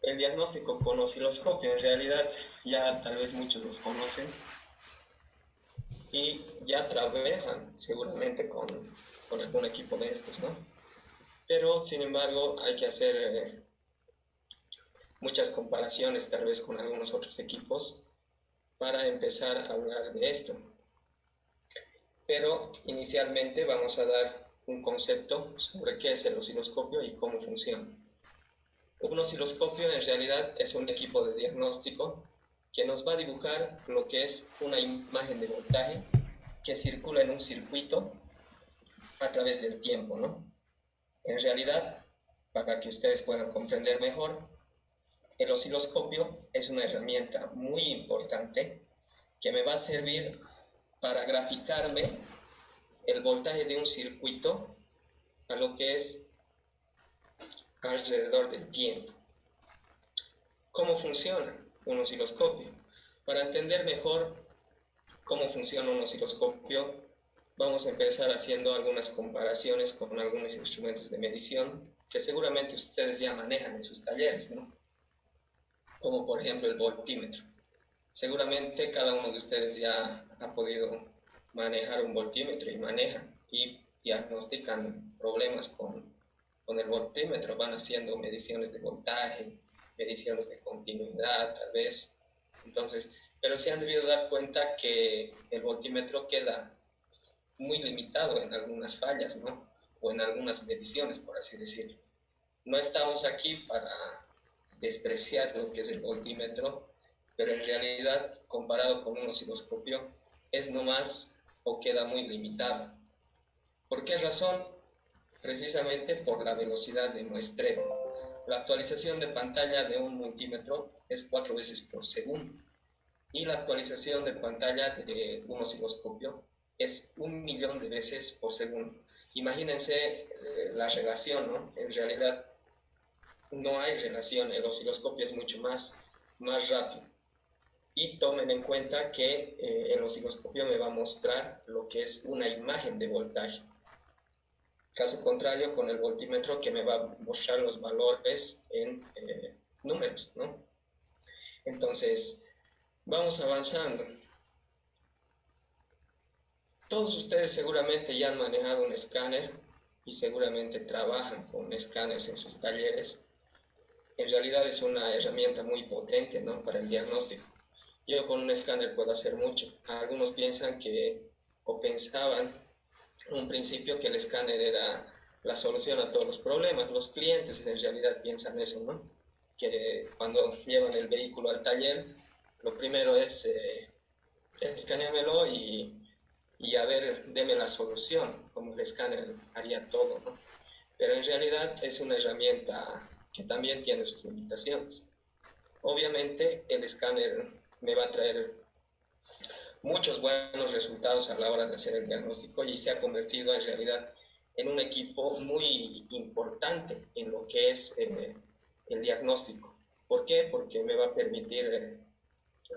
el diagnóstico con osciloscopio. En realidad ya tal vez muchos los conocen y ya trabajan seguramente con algún equipo de estos, ¿no? Pero sin embargo hay que hacer muchas comparaciones tal vez con algunos otros equipos para empezar a hablar de esto. Pero inicialmente vamos a dar un concepto sobre qué es el osciloscopio y cómo funciona. Un osciloscopio en realidad es un equipo de diagnóstico que nos va a dibujar lo que es una imagen de voltaje que circula en un circuito a través del tiempo, ¿no? En realidad, para que ustedes puedan comprender mejor, el osciloscopio es una herramienta muy importante que me va a servir para graficarme el voltaje de un circuito a lo que es alrededor del tiempo. ¿Cómo funciona un osciloscopio? Para entender mejor cómo funciona un osciloscopio, vamos a empezar haciendo algunas comparaciones con algunos instrumentos de medición que seguramente ustedes ya manejan en sus talleres, ¿no? Como por ejemplo el voltímetro. Seguramente cada uno de ustedes ya ha podido manejar un voltímetro y manejan y diagnostican problemas con el voltímetro, van haciendo mediciones de voltaje, mediciones de continuidad tal vez. Entonces, pero se han debido dar cuenta que el voltímetro queda muy limitado en algunas fallas, ¿no? O en algunas mediciones, por así decirlo. No estamos aquí para despreciar lo que es el voltímetro, pero en realidad, comparado con un osciloscopio, es nomás o queda muy limitado. ¿Por qué razón? Precisamente por la velocidad de muestreo. La actualización de pantalla de un multímetro es 4 veces por segundo y la actualización de pantalla de un osciloscopio es 1.000.000 de veces por segundo. Imagínense la relación, ¿no? En realidad no hay relación, el osciloscopio es mucho más rápido. Y tomen en cuenta que el osciloscopio me va a mostrar lo que es una imagen de voltaje. Caso contrario con el voltímetro que me va a mostrar los valores en números, ¿no? Entonces, vamos avanzando. Todos ustedes seguramente ya han manejado un escáner y seguramente trabajan con escáneres en sus talleres. En realidad es una herramienta muy potente, ¿no? Para el diagnóstico. Yo con un escáner puedo hacer mucho. Algunos piensan que, o pensaban en un principio que el escáner era la solución a todos los problemas. Los clientes en realidad piensan eso, ¿no? Que cuando llevan el vehículo al taller, lo primero es escaneamelo y a ver, deme la solución, como el escáner haría todo, ¿no? Pero en realidad es una herramienta que también tiene sus limitaciones. Obviamente el escáner me va a traer muchos buenos resultados a la hora de hacer el diagnóstico y se ha convertido en realidad en un equipo muy importante en lo que es el diagnóstico. ¿Por qué? Porque me va a permitir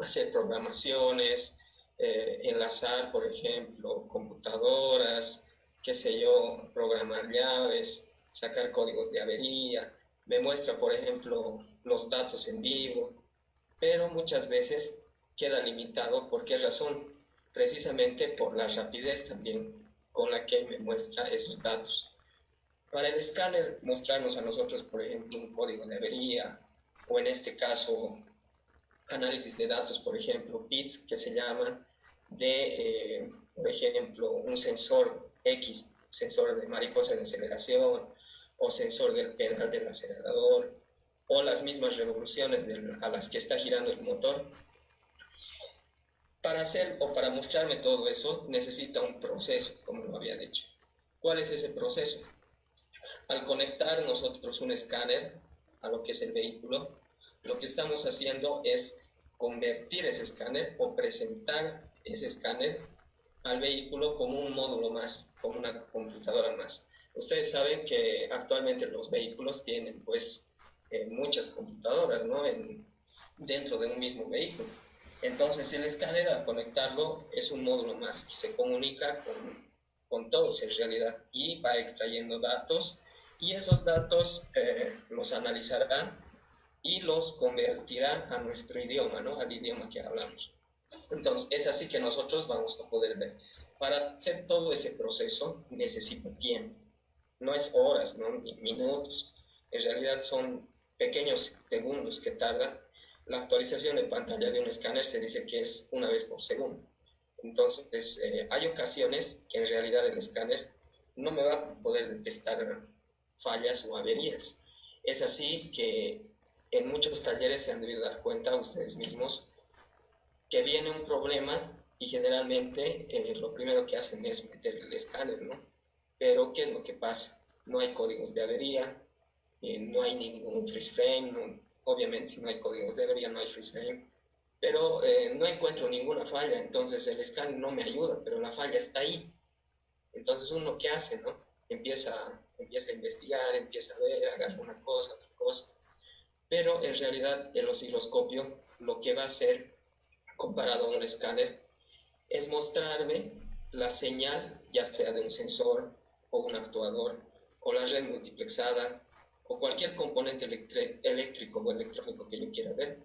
hacer programaciones, enlazar, por ejemplo, computadoras, qué sé yo, programar llaves, sacar códigos de avería, me muestra, por ejemplo, los datos en vivo, pero muchas veces queda limitado. ¿Por qué razón? Precisamente por la rapidez también con la que me muestra esos datos. Para el escáner, mostrarnos a nosotros, por ejemplo, un código de avería, o en este caso, análisis de datos, por ejemplo, bits que se llaman, por ejemplo, un sensor X, sensor de mariposa de aceleración, o sensor del pedal del acelerador, o las mismas revoluciones a las que está girando el motor. Para hacer o para mostrarme todo eso necesita un proceso, como lo había dicho. ¿Cuál es ese proceso? Al conectar nosotros un escáner a lo que es el vehículo, lo que estamos haciendo es convertir ese escáner o presentar ese escáner al vehículo como un módulo más, como una computadora más. Ustedes saben que actualmente los vehículos tienen pues muchas computadoras, ¿no? Dentro de un mismo vehículo. Entonces el escáner al conectarlo es un módulo más que se comunica con todos en realidad y va extrayendo datos y esos datos los analizará y los convertirá a nuestro idioma, ¿no? Al idioma que hablamos. Entonces, es así que nosotros vamos a poder ver. Para hacer todo ese proceso necesita tiempo. No es horas, ¿no? Ni minutos. En realidad son pequeños segundos que tarda. La actualización de pantalla de un escáner se dice que es una vez por segundo. Entonces, hay ocasiones que en realidad el escáner no me va a poder detectar fallas o averías. Es así que en muchos talleres se han debido dar cuenta ustedes mismos que viene un problema y generalmente lo primero que hacen es meter el escáner, ¿no? Pero ¿qué es lo que pasa? No hay códigos de avería, no hay ningún freeze frame, no, obviamente si no hay códigos de avería no hay freeze frame, pero no encuentro ninguna falla, entonces el escáner no me ayuda, pero la falla está ahí. Entonces uno qué hace, ¿no? Empieza a investigar, empieza a ver, agarra una cosa, otra cosa, pero en realidad el osciloscopio lo que va a hacer comparado a un escáner es mostrarme la señal, ya sea de un sensor o un actuador o la red multiplexada o cualquier componente eléctrico o electrónico que yo quiera ver,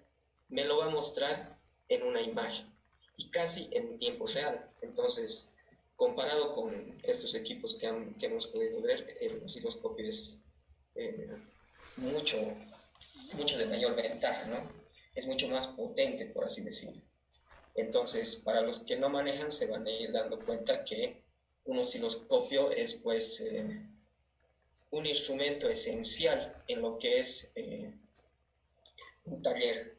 me lo va a mostrar en una imagen y casi en tiempo real. Entonces, comparado con estos equipos que hemos podido ver, el osciloscopio es eh, mucho, mucho de mayor ventaja, ¿no? Es mucho más potente, por así decirlo. Entonces, para los que no manejan, se van a ir dando cuenta que un osciloscopio es pues un instrumento esencial en lo que es un taller.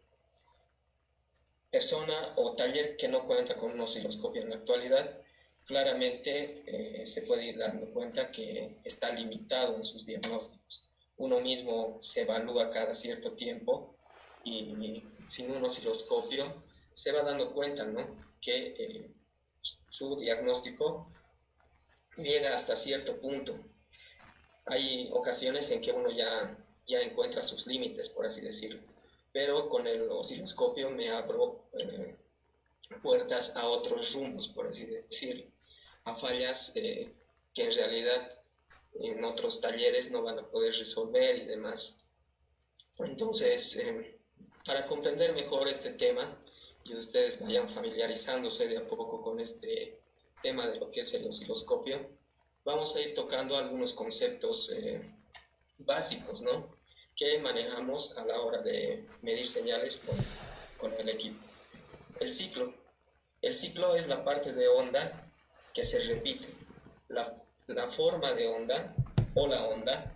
Persona o taller que no cuenta con un osciloscopio en la actualidad, claramente se puede ir dando cuenta que está limitado en sus diagnósticos. Uno mismo se evalúa cada cierto tiempo y sin un osciloscopio se va dando cuenta, ¿no? Que su diagnóstico llega hasta cierto punto. Hay ocasiones en que uno ya encuentra sus límites, por así decirlo, pero con el osciloscopio me abro puertas a otros rumbos, por así decirlo, a fallas que en realidad en otros talleres no van a poder resolver y demás. Entonces, para comprender mejor este tema y ustedes vayan familiarizándose de a poco con este tema de lo que es el osciloscopio, vamos a ir tocando algunos conceptos básicos, ¿no? Que manejamos a la hora de medir señales con el equipo. El ciclo. El ciclo es la parte de onda que se repite. La forma de onda o la onda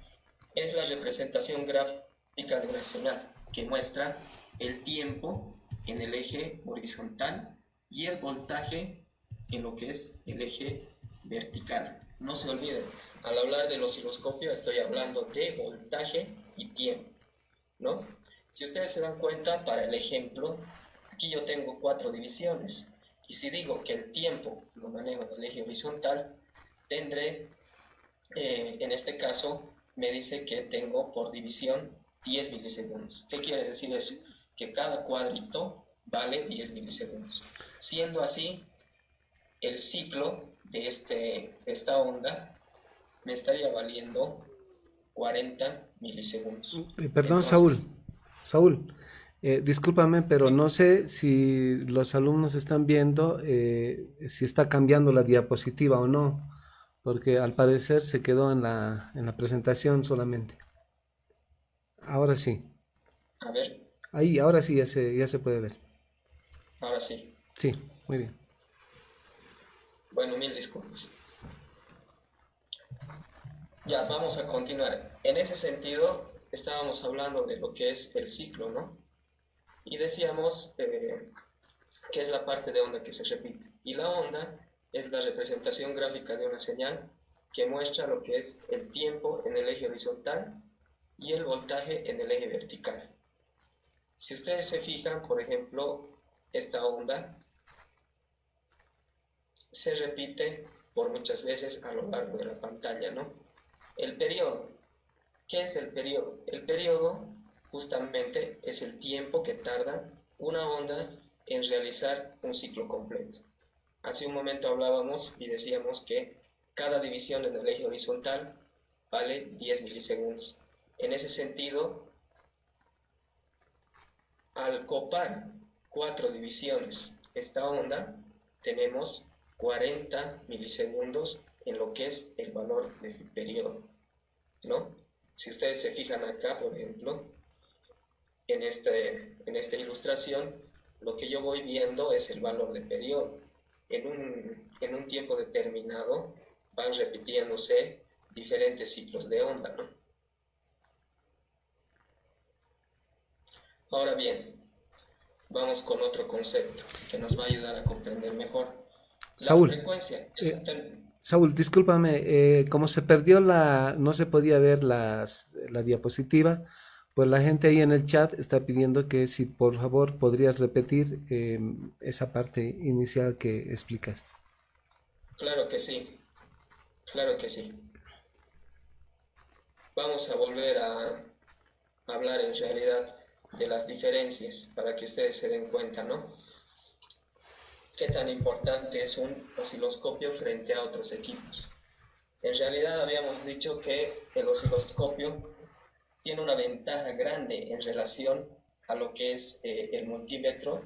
es la representación gráfica de una señal que muestra el tiempo en el eje horizontal y el voltaje en lo que es el eje vertical. No se olviden, al hablar del osciloscopio estoy hablando de voltaje y tiempo, ¿no? Si ustedes se dan cuenta, para el ejemplo, aquí yo tengo 4 divisiones. Y si digo que el tiempo lo manejo en el eje horizontal, tendré, en este caso, me dice que tengo por división 10 milisegundos. ¿Qué quiere decir eso? Que cada cuadrito vale 10 milisegundos. Siendo así, el ciclo de esta onda me estaría valiendo 40 milisegundos. Perdón, Entonces, Saúl, discúlpame, pero sí, no sé si los alumnos están viendo si está cambiando la diapositiva o no, porque al parecer se quedó en la presentación solamente. Ahora sí, a ver, ahí, ahora sí ya se puede ver. ahora sí. Sí, muy bien. Bueno, mil disculpas. Ya, vamos a continuar. En ese sentido, estábamos hablando de lo que es el ciclo, ¿no? Y decíamos que es la parte de onda que se repite. Y la onda es la representación gráfica de una señal que muestra lo que es el tiempo en el eje horizontal y el voltaje en el eje vertical. Si ustedes se fijan, por ejemplo, esta onda se repite por muchas veces a lo largo de la pantalla, ¿no? El periodo. ¿Qué es el periodo? El periodo justamente es el tiempo que tarda una onda en realizar un ciclo completo. Hace un momento hablábamos y decíamos que cada división en el eje horizontal vale 10 milisegundos. En ese sentido, Al copar 4 divisiones esta onda, tenemos 40 milisegundos en lo que es el valor del periodo, ¿no? Si ustedes se fijan acá, por ejemplo, en esta ilustración, lo que yo voy viendo es el valor de periodo. En un tiempo determinado van repitiéndose diferentes ciclos de onda, ¿no? Ahora bien, vamos con otro concepto que nos va a ayudar a comprender mejor. La Saúl, frecuencia es un término. Saúl, discúlpame, como se perdió no se podía ver la diapositiva, pues la gente ahí en el chat está pidiendo que si por favor podrías repetir esa parte inicial que explicaste. Claro que sí, claro que sí. Vamos a volver a hablar en realidad de las diferencias para que ustedes se den cuenta, ¿no? Qué tan importante es un osciloscopio frente a otros equipos. En realidad habíamos dicho que el osciloscopio tiene una ventaja grande en relación a lo que es el multímetro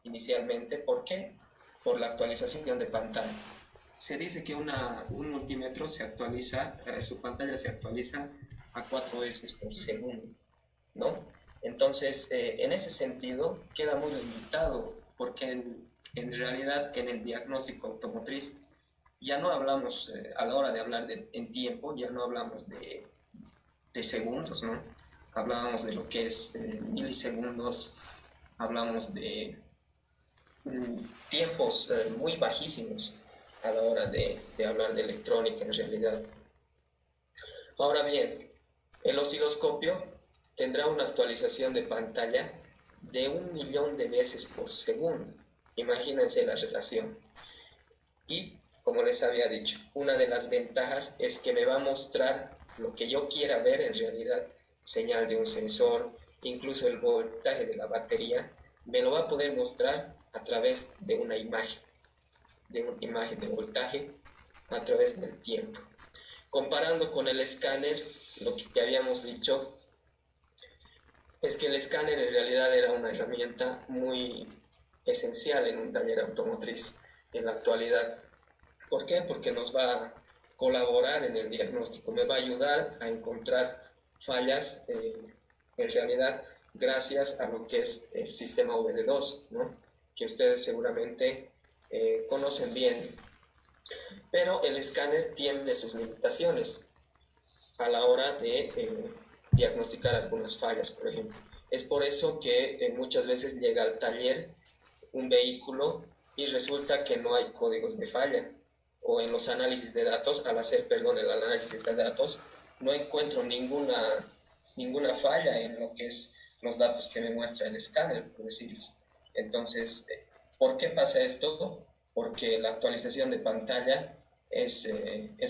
inicialmente. ¿Por qué? Por la actualización de pantalla. Se dice que un multímetro se actualiza, su pantalla se actualiza a 4 veces por segundo, ¿no? Entonces, en ese sentido, queda muy limitado, porque en realidad en el diagnóstico automotriz ya no hablamos, a la hora de hablar en tiempo, ya no hablamos de segundos, ¿no? Hablábamos de lo que es milisegundos, hablamos de tiempos muy bajísimos a la hora de hablar de electrónica en realidad. Ahora bien, el osciloscopio tendrá una actualización de pantalla de 1.000.000 de veces por segundo. Imagínense la relación. Y como les había dicho, una de las ventajas es que me va a mostrar lo que yo quiera ver en realidad, señal de un sensor, incluso el voltaje de la batería, me lo va a poder mostrar a través de una imagen de voltaje a través del tiempo. Comparando con el escáner, lo que habíamos dicho es que el escáner en realidad era una herramienta muy esencial en un taller automotriz en la actualidad. ¿Por qué? Porque nos va a colaborar en el diagnóstico, me va a ayudar a encontrar fallas en realidad gracias a lo que es el sistema VD2, ¿no? Que ustedes seguramente conocen bien. Pero el escáner tiene sus limitaciones a la hora de diagnosticar algunas fallas, por ejemplo. Es por eso que muchas veces llega al taller un vehículo y resulta que no hay códigos de falla, o en los análisis de datos, al hacer, perdón, el análisis de datos, no encuentro ninguna falla en lo que es los datos que me muestra el escáner, por decirles. Entonces, ¿por qué pasa esto? Porque la actualización de pantalla es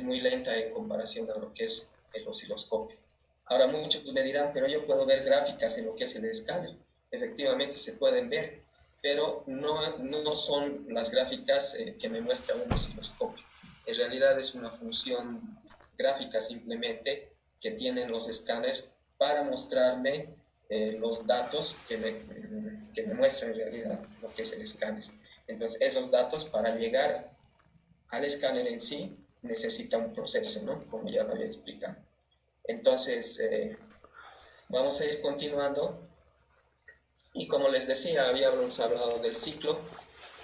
muy lenta en comparación a lo que es el osciloscopio. Ahora muchos me dirán, pero yo puedo ver gráficas en lo que es el escáner. Efectivamente se pueden ver, pero no son las gráficas que me muestra un osciloscopio. En realidad es una función gráfica simplemente que tienen los escáneres para mostrarme los datos que me muestran en realidad lo que es el escáner. Entonces esos datos, para llegar al escáner en sí, necesita un proceso, ¿no? Como ya lo había explicado. Entonces, vamos a ir continuando. Y como les decía, habíamos hablado del ciclo,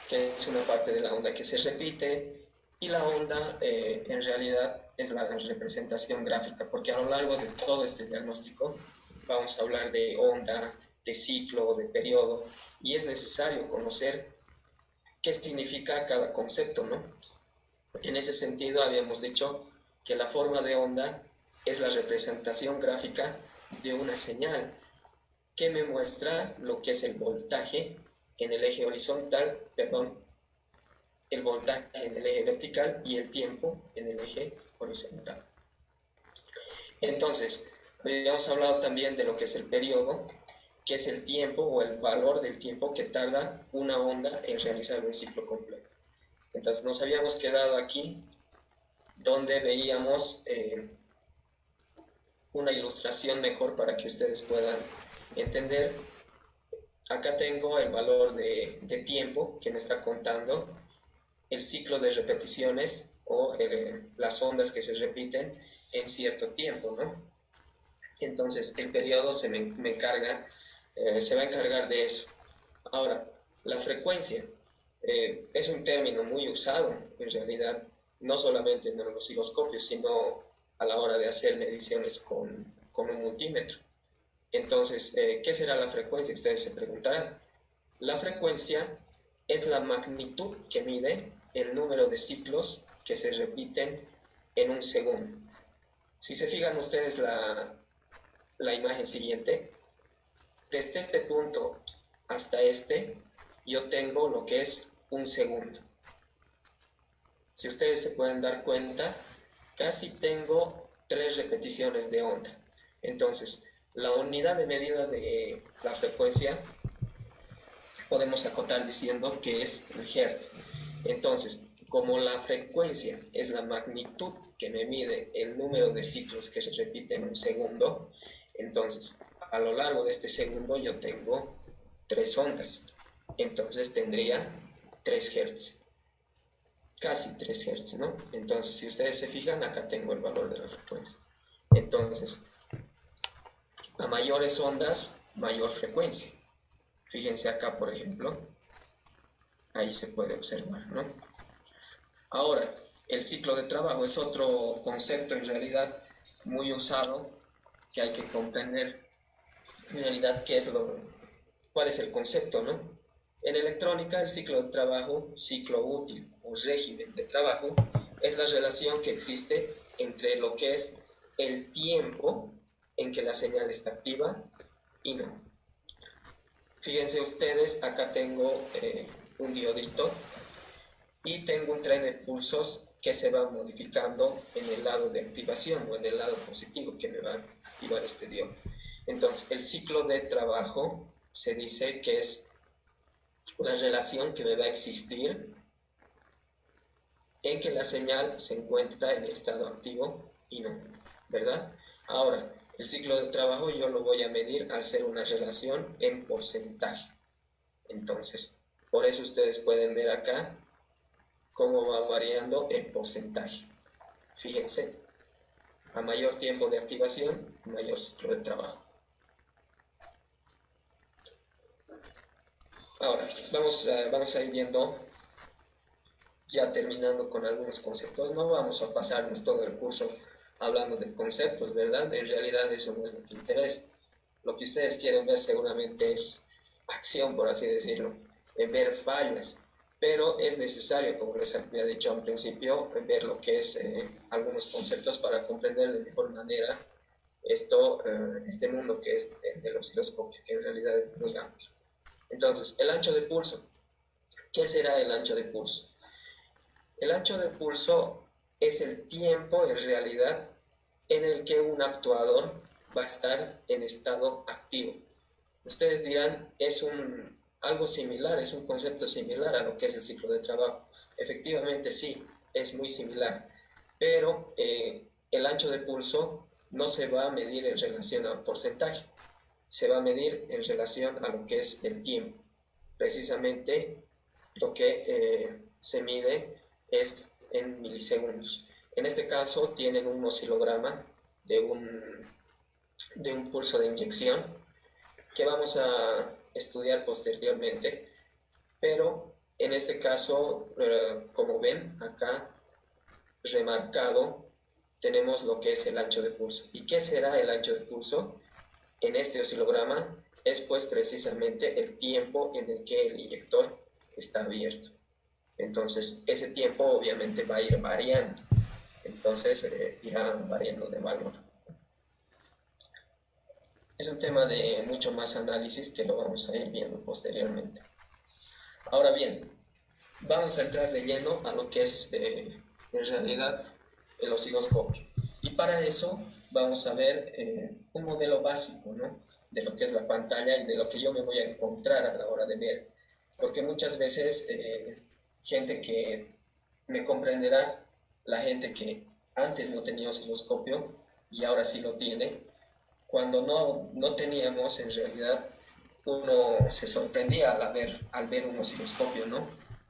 que es una parte de la onda que se repite, y la onda en realidad es la representación gráfica, porque a lo largo de todo este diagnóstico vamos a hablar de onda, de ciclo, de periodo, y es necesario conocer qué significa cada concepto, ¿no? En ese sentido habíamos dicho que la forma de onda es la representación gráfica de una señal que me muestra lo que es el voltaje en el eje horizontal, perdón, el voltaje en el eje vertical y el tiempo en el eje horizontal. Entonces, habíamos hablado también de lo que es el periodo, que es el tiempo o el valor del tiempo que tarda una onda en realizar un ciclo completo. Entonces, nos habíamos quedado aquí donde veíamos una ilustración mejor para que ustedes puedan entender Acá tengo el valor de tiempo que me está contando, el ciclo de repeticiones o las ondas que se repiten en cierto tiempo, ¿no? Entonces el periodo se va a encargar de eso. Ahora, la frecuencia es un término muy usado en realidad, no solamente en los osciloscopios, sino a la hora de hacer mediciones con un multímetro. Entonces, ¿qué será la frecuencia? Ustedes se preguntarán. La frecuencia es la magnitud que mide el número de ciclos que se repiten en un segundo. Si se fijan ustedes la imagen siguiente, desde este punto hasta este, yo tengo lo que es un segundo. Si ustedes se pueden dar cuenta, casi tengo 3 repeticiones de onda. Entonces, la unidad de medida de la frecuencia podemos acotar diciendo que es el hertz. Entonces, como la frecuencia es la magnitud que me mide el número de ciclos que se repiten en un segundo, entonces a lo largo de este segundo yo tengo 3 ondas. Entonces tendría 3 Hz. Casi 3 Hz, ¿no? Entonces, si ustedes se fijan, acá tengo el valor de la frecuencia. Entonces, a mayores ondas, mayor frecuencia. Fíjense acá, por ejemplo, ahí se puede observar, ¿no? Ahora, el ciclo de trabajo es otro concepto en realidad muy usado que hay que comprender en realidad cuál es el concepto, ¿no? En electrónica, el ciclo de trabajo, ciclo útil o régimen de trabajo, es la relación que existe entre lo que es el tiempo en que la señal está activa y no. Fíjense ustedes, acá tengo un diodito y tengo un tren de pulsos que se va modificando en el lado de activación o en el lado positivo que me va a activar este diodo. Entonces, el ciclo de trabajo se dice que es la relación que me va a existir en que la señal se encuentra en estado activo y no, ¿verdad? Ahora, el ciclo de trabajo yo lo voy a medir al ser una relación en porcentaje. Entonces, por eso ustedes pueden ver acá cómo va variando el porcentaje. Fíjense, a mayor tiempo de activación, mayor ciclo de trabajo. Ahora, vamos a ir viendo, ya terminando con algunos conceptos. No vamos a pasarnos todo el curso hablando de conceptos, ¿verdad? En realidad eso no es lo que interesa. Lo que ustedes quieren ver seguramente es acción, por así decirlo, ver fallas, pero es necesario, como les había dicho al principio, ver lo que es algunos conceptos para comprender de mejor manera este mundo que es el osciloscopio, que en realidad es muy amplio. Entonces, el ancho de pulso. ¿Qué será el ancho de pulso? El ancho de pulso es el tiempo en realidad en el que un actuador va a estar en estado activo. Ustedes dirán, es algo similar, es un concepto similar a lo que es el ciclo de trabajo. Efectivamente sí, es muy similar, pero el ancho de pulso no se va a medir en relación al porcentaje, se va a medir en relación a lo que es el tiempo. Precisamente lo que se mide es en milisegundos. En este caso tienen un oscilograma de un pulso de inyección que vamos a estudiar posteriormente, pero en este caso, como ven acá remarcado, tenemos lo que es el ancho de pulso. ¿Y qué será el ancho de pulso? En este oscilograma es pues precisamente el tiempo en el que el inyector está abierto. Entonces ese tiempo obviamente va a ir variando, entonces irá variando de valor. Es un tema de mucho más análisis que lo vamos a ir viendo posteriormente. Ahora bien, vamos a entrar de lleno a lo que es en realidad el osciloscopio. Y para eso vamos a ver un modelo básico, ¿no? De lo que es la pantalla y de lo que yo me voy a encontrar a la hora de ver. Porque muchas veces gente que me comprenderá, la gente que antes no tenía osciloscopio y ahora sí lo tiene, cuando no teníamos en realidad uno se sorprendía al ver un osciloscopio, ¿no?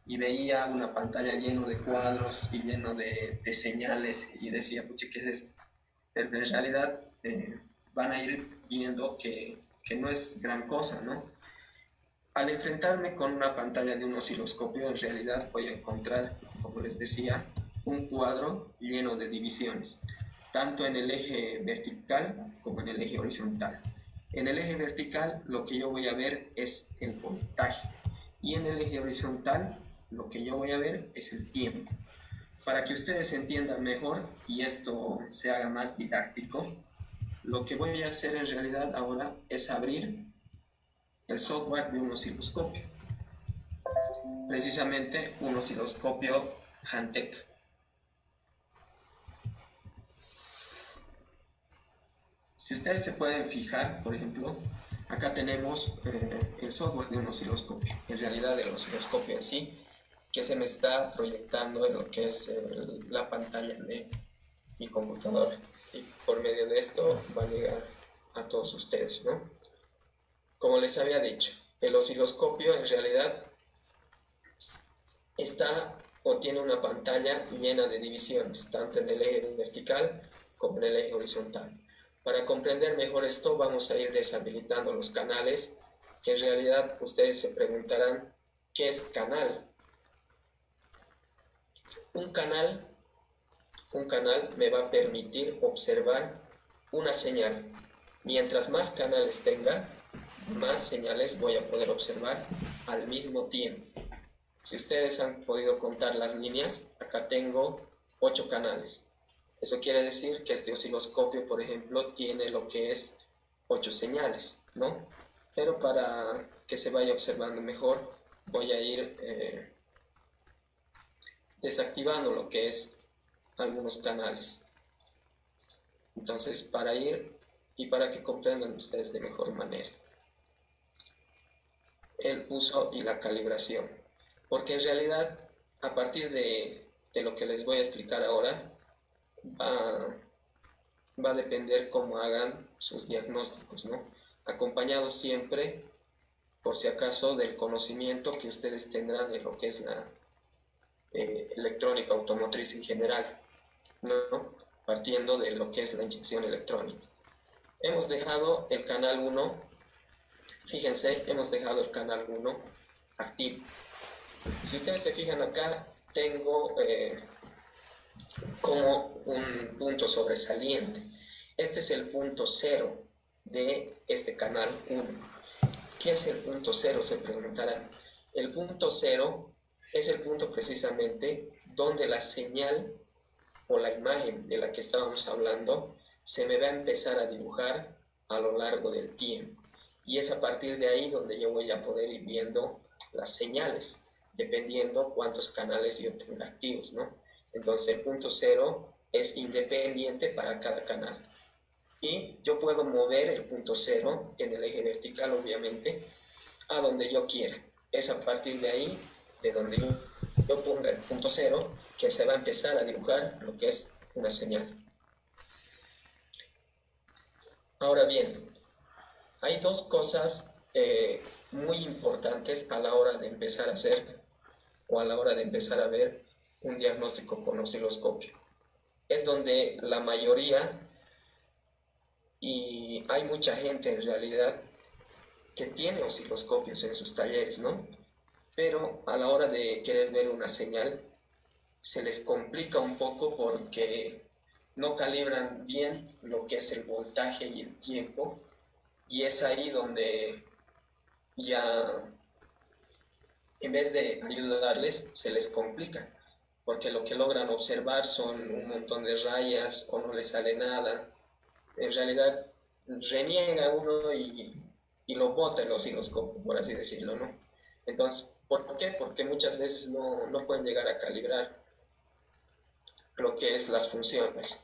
Y veía una pantalla lleno de cuadros y lleno de señales y decía, pucha, ¿qué es esto? Pero en realidad van a ir viendo que no es gran cosa, ¿no? Al enfrentarme con una pantalla de un osciloscopio, en realidad voy a encontrar, como les decía, un cuadro lleno de divisiones, tanto en el eje vertical como en el eje horizontal. En el eje vertical lo que yo voy a ver es el voltaje y en el eje horizontal lo que yo voy a ver es el tiempo. Para que ustedes entiendan mejor y esto se haga más didáctico, lo que voy a hacer en realidad ahora es abrir el software de un osciloscopio, precisamente un osciloscopio Hantec. Si ustedes se pueden fijar, por ejemplo, acá tenemos el software de un osciloscopio, en realidad el osciloscopio en sí, que se me está proyectando en lo que es la pantalla de mi computadora. Y por medio de esto va a llegar a todos ustedes, ¿no? Como les había dicho, el osciloscopio en realidad está o tiene una pantalla llena de divisiones, tanto en el eje vertical como en el eje horizontal. Para comprender mejor esto, vamos a ir deshabilitando los canales, que en realidad ustedes se preguntarán, ¿qué es canal? Un canal, un canal me va a permitir observar una señal. Mientras más canales tenga, más señales voy a poder observar al mismo tiempo. Si ustedes han podido contar las líneas, acá tengo 8 canales. Eso quiere decir que este osciloscopio, por ejemplo, tiene lo que es 8 señales, ¿no? Pero para que se vaya observando mejor, voy a ir desactivando lo que es algunos canales. Entonces, para ir y para que comprendan ustedes de mejor manera el uso y la calibración. Porque en realidad, a partir de lo que les voy a explicar ahora, va a depender cómo hagan sus diagnósticos, ¿no? Acompañados siempre, por si acaso, del conocimiento que ustedes tendrán de lo que es la electrónica automotriz en general, ¿no? Partiendo de lo que es la inyección electrónica. Hemos dejado el canal 1, fíjense, hemos dejado el canal 1 activo. Si ustedes se fijan acá, tengo como un punto sobresaliente. Este es el punto 0 de este canal 1. ¿Qué es el punto 0? Se preguntarán. El punto 0 es el punto precisamente donde la señal o la imagen de la que estábamos hablando se me va a empezar a dibujar a lo largo del tiempo. Y es a partir de ahí donde yo voy a poder ir viendo las señales, dependiendo cuántos canales yo tenga activos, ¿no? Entonces el punto 0 es independiente para cada canal. Y yo puedo mover el punto 0 en el eje vertical, obviamente, a donde yo quiera. Es a partir de ahí, de donde yo ponga el punto 0, que se va a empezar a dibujar lo que es una señal. Ahora bien, hay dos cosas muy importantes a la hora de empezar a hacer o a la hora de empezar a ver un diagnóstico con osciloscopio. Es donde la mayoría, y hay mucha gente en realidad, que tiene osciloscopios en sus talleres, ¿no? Pero a la hora de querer ver una señal, se les complica un poco porque no calibran bien lo que es el voltaje y el tiempo, y es ahí donde ya en vez de ayudarles se les complica, porque lo que logran observar son un montón de rayas o no les sale nada. En realidad reniega uno y lo bota el osciloscopio, por así decirlo, ¿no? Entonces, ¿por qué? Porque muchas veces no pueden llegar a calibrar lo que es las funciones.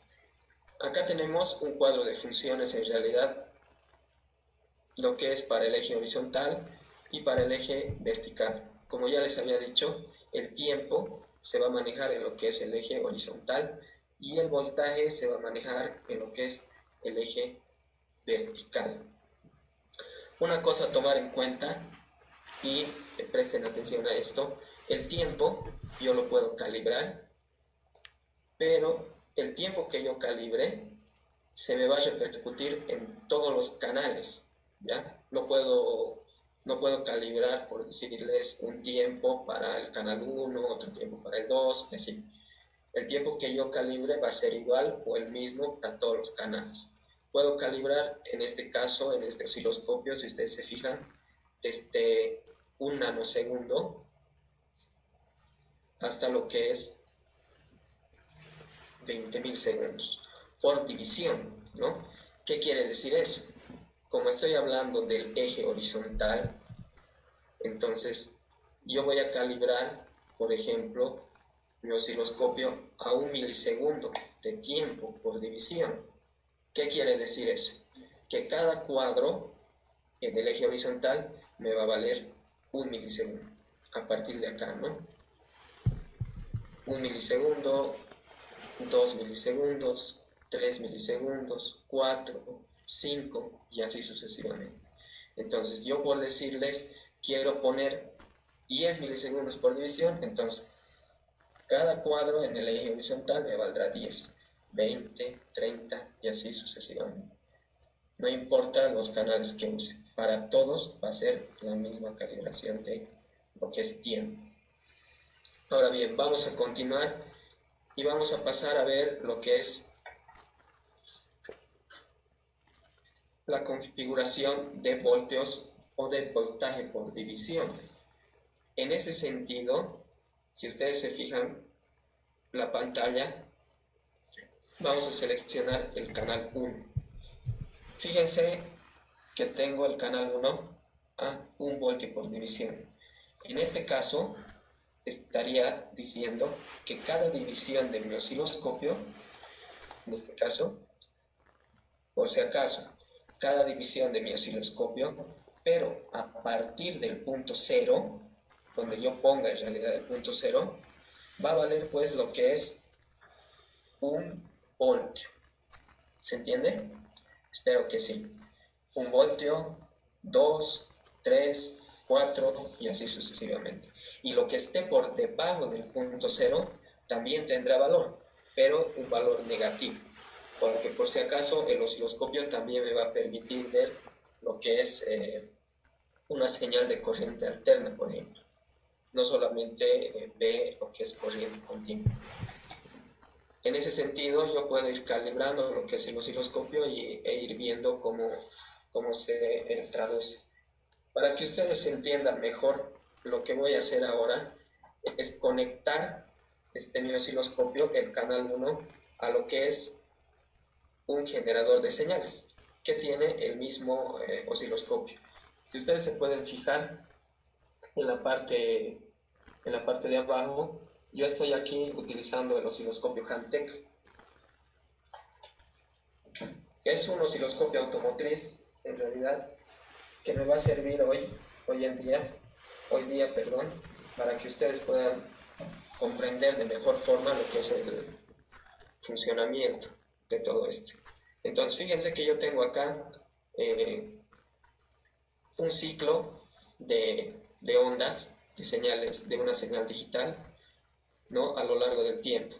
Acá tenemos un cuadro de funciones en realidad, lo que es para el eje horizontal y para el eje vertical. Como ya les había dicho, el tiempo se va a manejar en lo que es el eje horizontal y el voltaje se va a manejar en lo que es el eje vertical. Una cosa a tomar en cuenta y presten atención a esto, el tiempo yo lo puedo calibrar, pero el tiempo que yo calibre se me va a repercutir en todos los canales, ¿ya? No puedo calibrar, por decirles, un tiempo para el canal 1, otro tiempo para el 2, es decir, el tiempo que yo calibre va a ser igual o el mismo para todos los canales. Puedo calibrar, en este caso, en este osciloscopio, si ustedes se fijan, desde un nanosegundo hasta lo que es 20.000 segundos por división, ¿no? ¿Qué quiere decir eso? Como estoy hablando del eje horizontal, entonces yo voy a calibrar, por ejemplo, mi osciloscopio a 1 milisegundo de tiempo por división. ¿Qué quiere decir eso? Que cada cuadro del eje horizontal me va a valer 1 milisegundo. A partir de acá, ¿no? 1 milisegundo, 2 milisegundos, 3 milisegundos, 4, 5 y así sucesivamente. Entonces yo por decirles quiero poner 10 milisegundos por división, entonces cada cuadro en el eje horizontal me valdrá 10, 20, 30 y así sucesivamente. No importa los canales que use, para todos va a ser la misma calibración de lo que es tiempo. Ahora bien, vamos a continuar y vamos a pasar a ver lo que es la configuración de voltios o de voltaje por división. En ese sentido, si ustedes se fijan la pantalla, vamos a seleccionar el canal 1. Fíjense que tengo el canal 1 a 1 voltio por división. En este caso, estaría diciendo que cada división de mi osciloscopio, en este caso, por si acaso, cada división de mi osciloscopio, pero a partir del punto 0, donde yo ponga en realidad el punto 0, va a valer pues lo que es 1 voltio. ¿Se entiende? Espero que sí. 1 voltio, 2, 3, 4 y así sucesivamente. Y lo que esté por debajo del punto 0 también tendrá valor, pero un valor negativo, porque por si acaso el osciloscopio también me va a permitir ver lo que es una señal de corriente alterna, por ejemplo. No solamente ve lo que es corriente continua. En ese sentido, yo puedo ir calibrando lo que es el osciloscopio e ir viendo cómo se traduce. Para que ustedes entiendan mejor, lo que voy a hacer ahora es conectar mi osciloscopio, el canal 1, a lo que es un generador de señales que tiene el mismo osciloscopio. Si ustedes se pueden fijar en la parte de abajo, yo estoy aquí utilizando el osciloscopio Hantek. Es un osciloscopio automotriz, en realidad, que me va a servir hoy día, para que ustedes puedan comprender de mejor forma lo que es el funcionamiento de todo esto. Entonces, fíjense que yo tengo acá un ciclo de ondas, de señales, de una señal digital, ¿no? A lo largo del tiempo.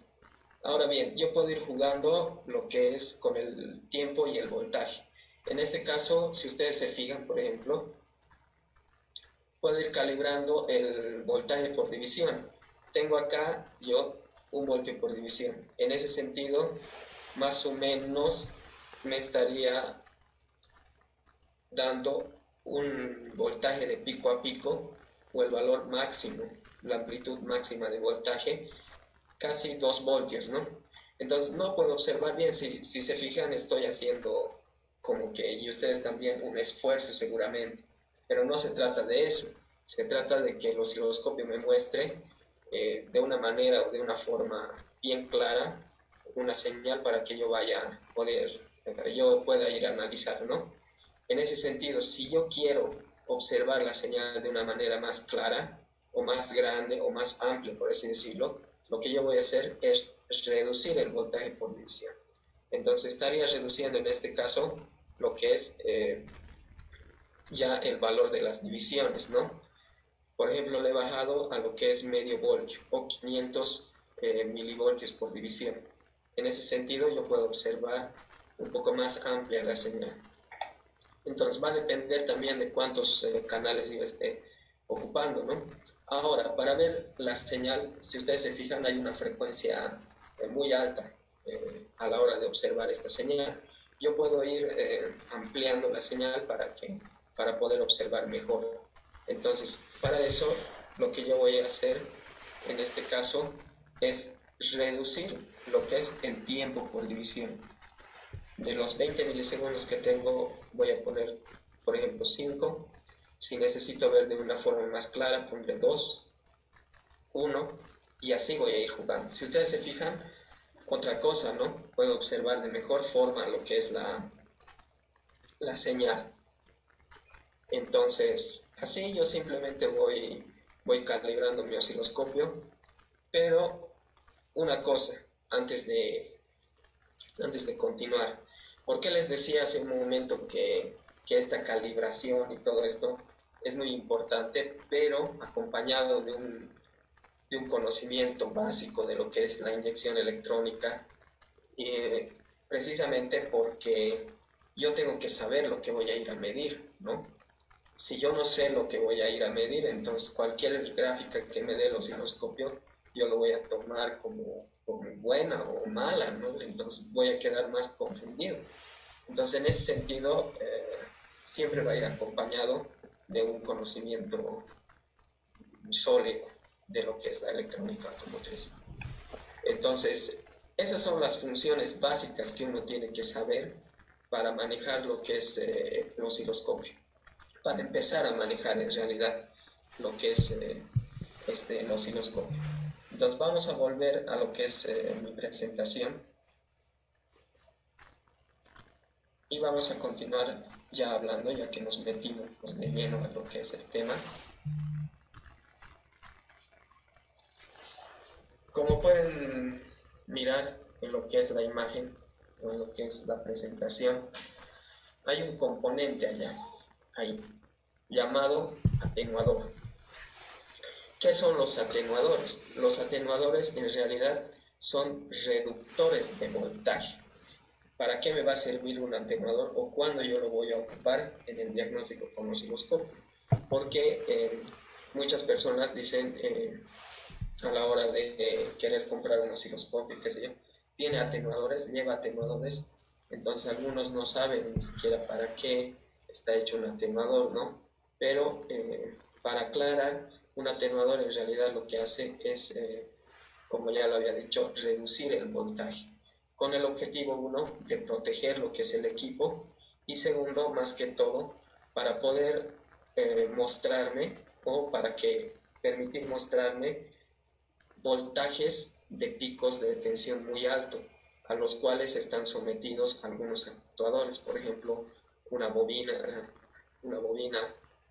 Ahora bien, yo puedo ir jugando lo que es con el tiempo y el voltaje. En este caso, si ustedes se fijan, por ejemplo, puedo ir calibrando el voltaje por división. Tengo acá yo 1 voltio por división. En ese sentido, más o menos me estaría dando un voltaje de pico a pico, o el valor máximo, la amplitud máxima de voltaje, casi 2 voltios, ¿no? Entonces no puedo observar bien, si se fijan estoy haciendo como que, y ustedes también, un esfuerzo seguramente, pero no se trata de eso, se trata de que el osciloscopio me muestre de una manera o de una forma bien clara una señal para que yo pueda ir a analizar, ¿no? En ese sentido, si yo quiero observar la señal de una manera más clara, o más grande, o más amplia, por así decirlo, lo que yo voy a hacer es reducir el voltaje por división. Entonces estaría reduciendo en este caso lo que es ya el valor de las divisiones, ¿no? Por ejemplo, le he bajado a lo que es medio voltio o 500 milivoltios por división. En ese sentido, yo puedo observar un poco más amplia la señal. Entonces, va a depender también de cuántos canales yo esté ocupando, ¿no? Ahora, para ver la señal, si ustedes se fijan, hay una frecuencia muy alta a la hora de observar esta señal. Yo puedo ir ampliando la señal para poder observar mejor. Entonces, para eso, lo que yo voy a hacer en este caso es reducir lo que es el tiempo por división. De los 20 milisegundos que tengo, voy a poner, por ejemplo, 5. Si necesito ver de una forma más clara, pondré 2, 1, y así voy a ir jugando. Si ustedes se fijan, otra cosa, ¿no? Puedo observar de mejor forma lo que es la señal. Entonces, así yo simplemente voy calibrando mi osciloscopio, pero una cosa, antes de continuar, ¿por qué les decía hace un momento que esta calibración y todo esto es muy importante, pero acompañado de un conocimiento básico de lo que es la inyección electrónica? Precisamente porque yo tengo que saber lo que voy a ir a medir, ¿no? Si yo no sé lo que voy a ir a medir, entonces cualquier gráfica que me dé el osciloscopio, yo lo voy a tomar como buena o mala, ¿no? Entonces voy a quedar más confundido. Entonces, en ese sentido, siempre va a ir acompañado de un conocimiento sólido de lo que es la electrónica automotriz. Entonces, esas son las funciones básicas que uno tiene que saber para manejar lo que es el osciloscopio, para empezar a manejar en realidad lo que es el osciloscopio. Entonces vamos a volver a lo que es mi presentación y vamos a continuar ya hablando, ya que nos metimos de lleno a lo que es el tema. Como pueden mirar en lo que es la imagen o en lo que es la presentación, hay un componente allá, ahí, llamado atenuador. ¿Qué son los atenuadores? Los atenuadores en realidad son reductores de voltaje. ¿Para qué me va a servir un atenuador o cuándo yo lo voy a ocupar en el diagnóstico con osciloscopio? Porque muchas personas dicen a la hora de querer comprar un osciloscopio, qué sé yo, tiene atenuadores, lleva atenuadores, entonces algunos no saben ni siquiera para qué está hecho un atenuador, ¿no? Pero para aclarar, un atenuador en realidad lo que hace es, como ya lo había dicho, reducir el voltaje, con el objetivo, uno, de proteger lo que es el equipo, y segundo, más que todo, para poder mostrarme o para que permitir mostrarme voltajes de picos de tensión muy alto, a los cuales están sometidos algunos actuadores, por ejemplo, una bobina,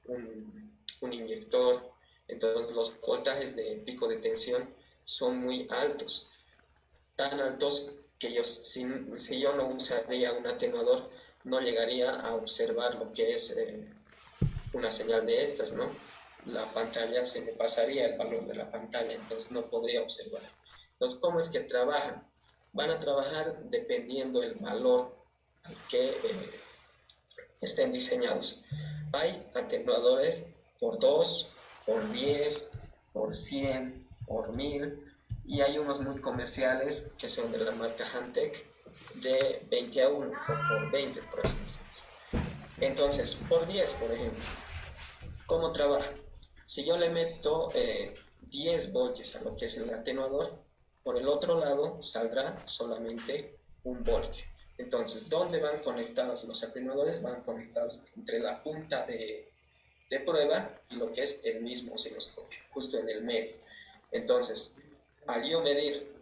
un inyector. Entonces los voltajes de pico de tensión son muy altos, tan altos que si yo no usaría un atenuador, no llegaría a observar lo que es una señal de estas, ¿no? La pantalla, se me pasaría el valor de la pantalla, entonces no podría observar. Entonces, ¿cómo es que trabajan? Van a trabajar dependiendo del valor al que estén diseñados. Hay atenuadores por 2, por 10, por 100, por 1000, y hay unos muy comerciales que son de la marca Hantec de 20 a 1 o por 20, por así decirlo. Entonces, por 10, por ejemplo, ¿cómo trabaja? Si yo le meto 10 voltios a lo que es el atenuador, por el otro lado saldrá solamente 1 voltio. Entonces, ¿dónde van conectados los atenuadores? Van conectados entre la punta de prueba y lo que es el mismo osciloscopio, justo en el medio. Entonces, al yo medir,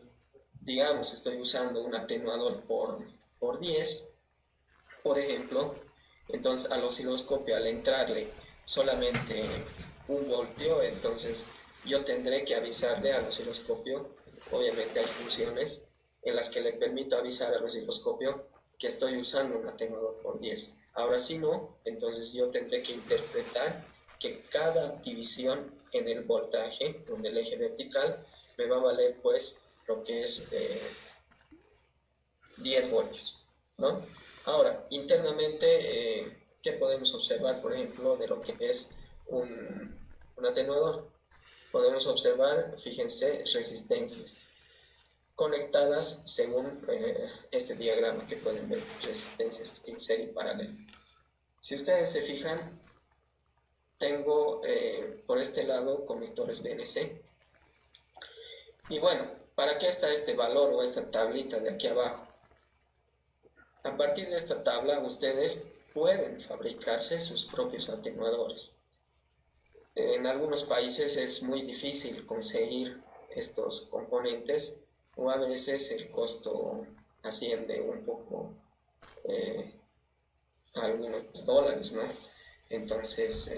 digamos, estoy usando un atenuador por 10, por ejemplo, entonces al osciloscopio, al entrarle solamente 1 voltio, entonces yo tendré que avisarle al osciloscopio. Obviamente hay funciones en las que le permito avisar al osciloscopio que estoy usando un atenuador por 10. Ahora si no, entonces yo tendré que interpretar que cada división en el voltaje, en el eje vertical, me va a valer pues lo que es 10 voltios, ¿no? Ahora, internamente, ¿qué podemos observar, por ejemplo, de lo que es un atenuador? Podemos observar, fíjense, resistencias conectadas según este diagrama que pueden ver, resistencias en serie paralela. Si ustedes se fijan, tengo por este lado conectores BNC. Y bueno, ¿para qué está este valor o esta tablita de aquí abajo? A partir de esta tabla, ustedes pueden fabricarse sus propios atenuadores. En algunos países es muy difícil conseguir estos componentes o a veces el costo asciende un poco a algunos dólares, ¿no? Entonces,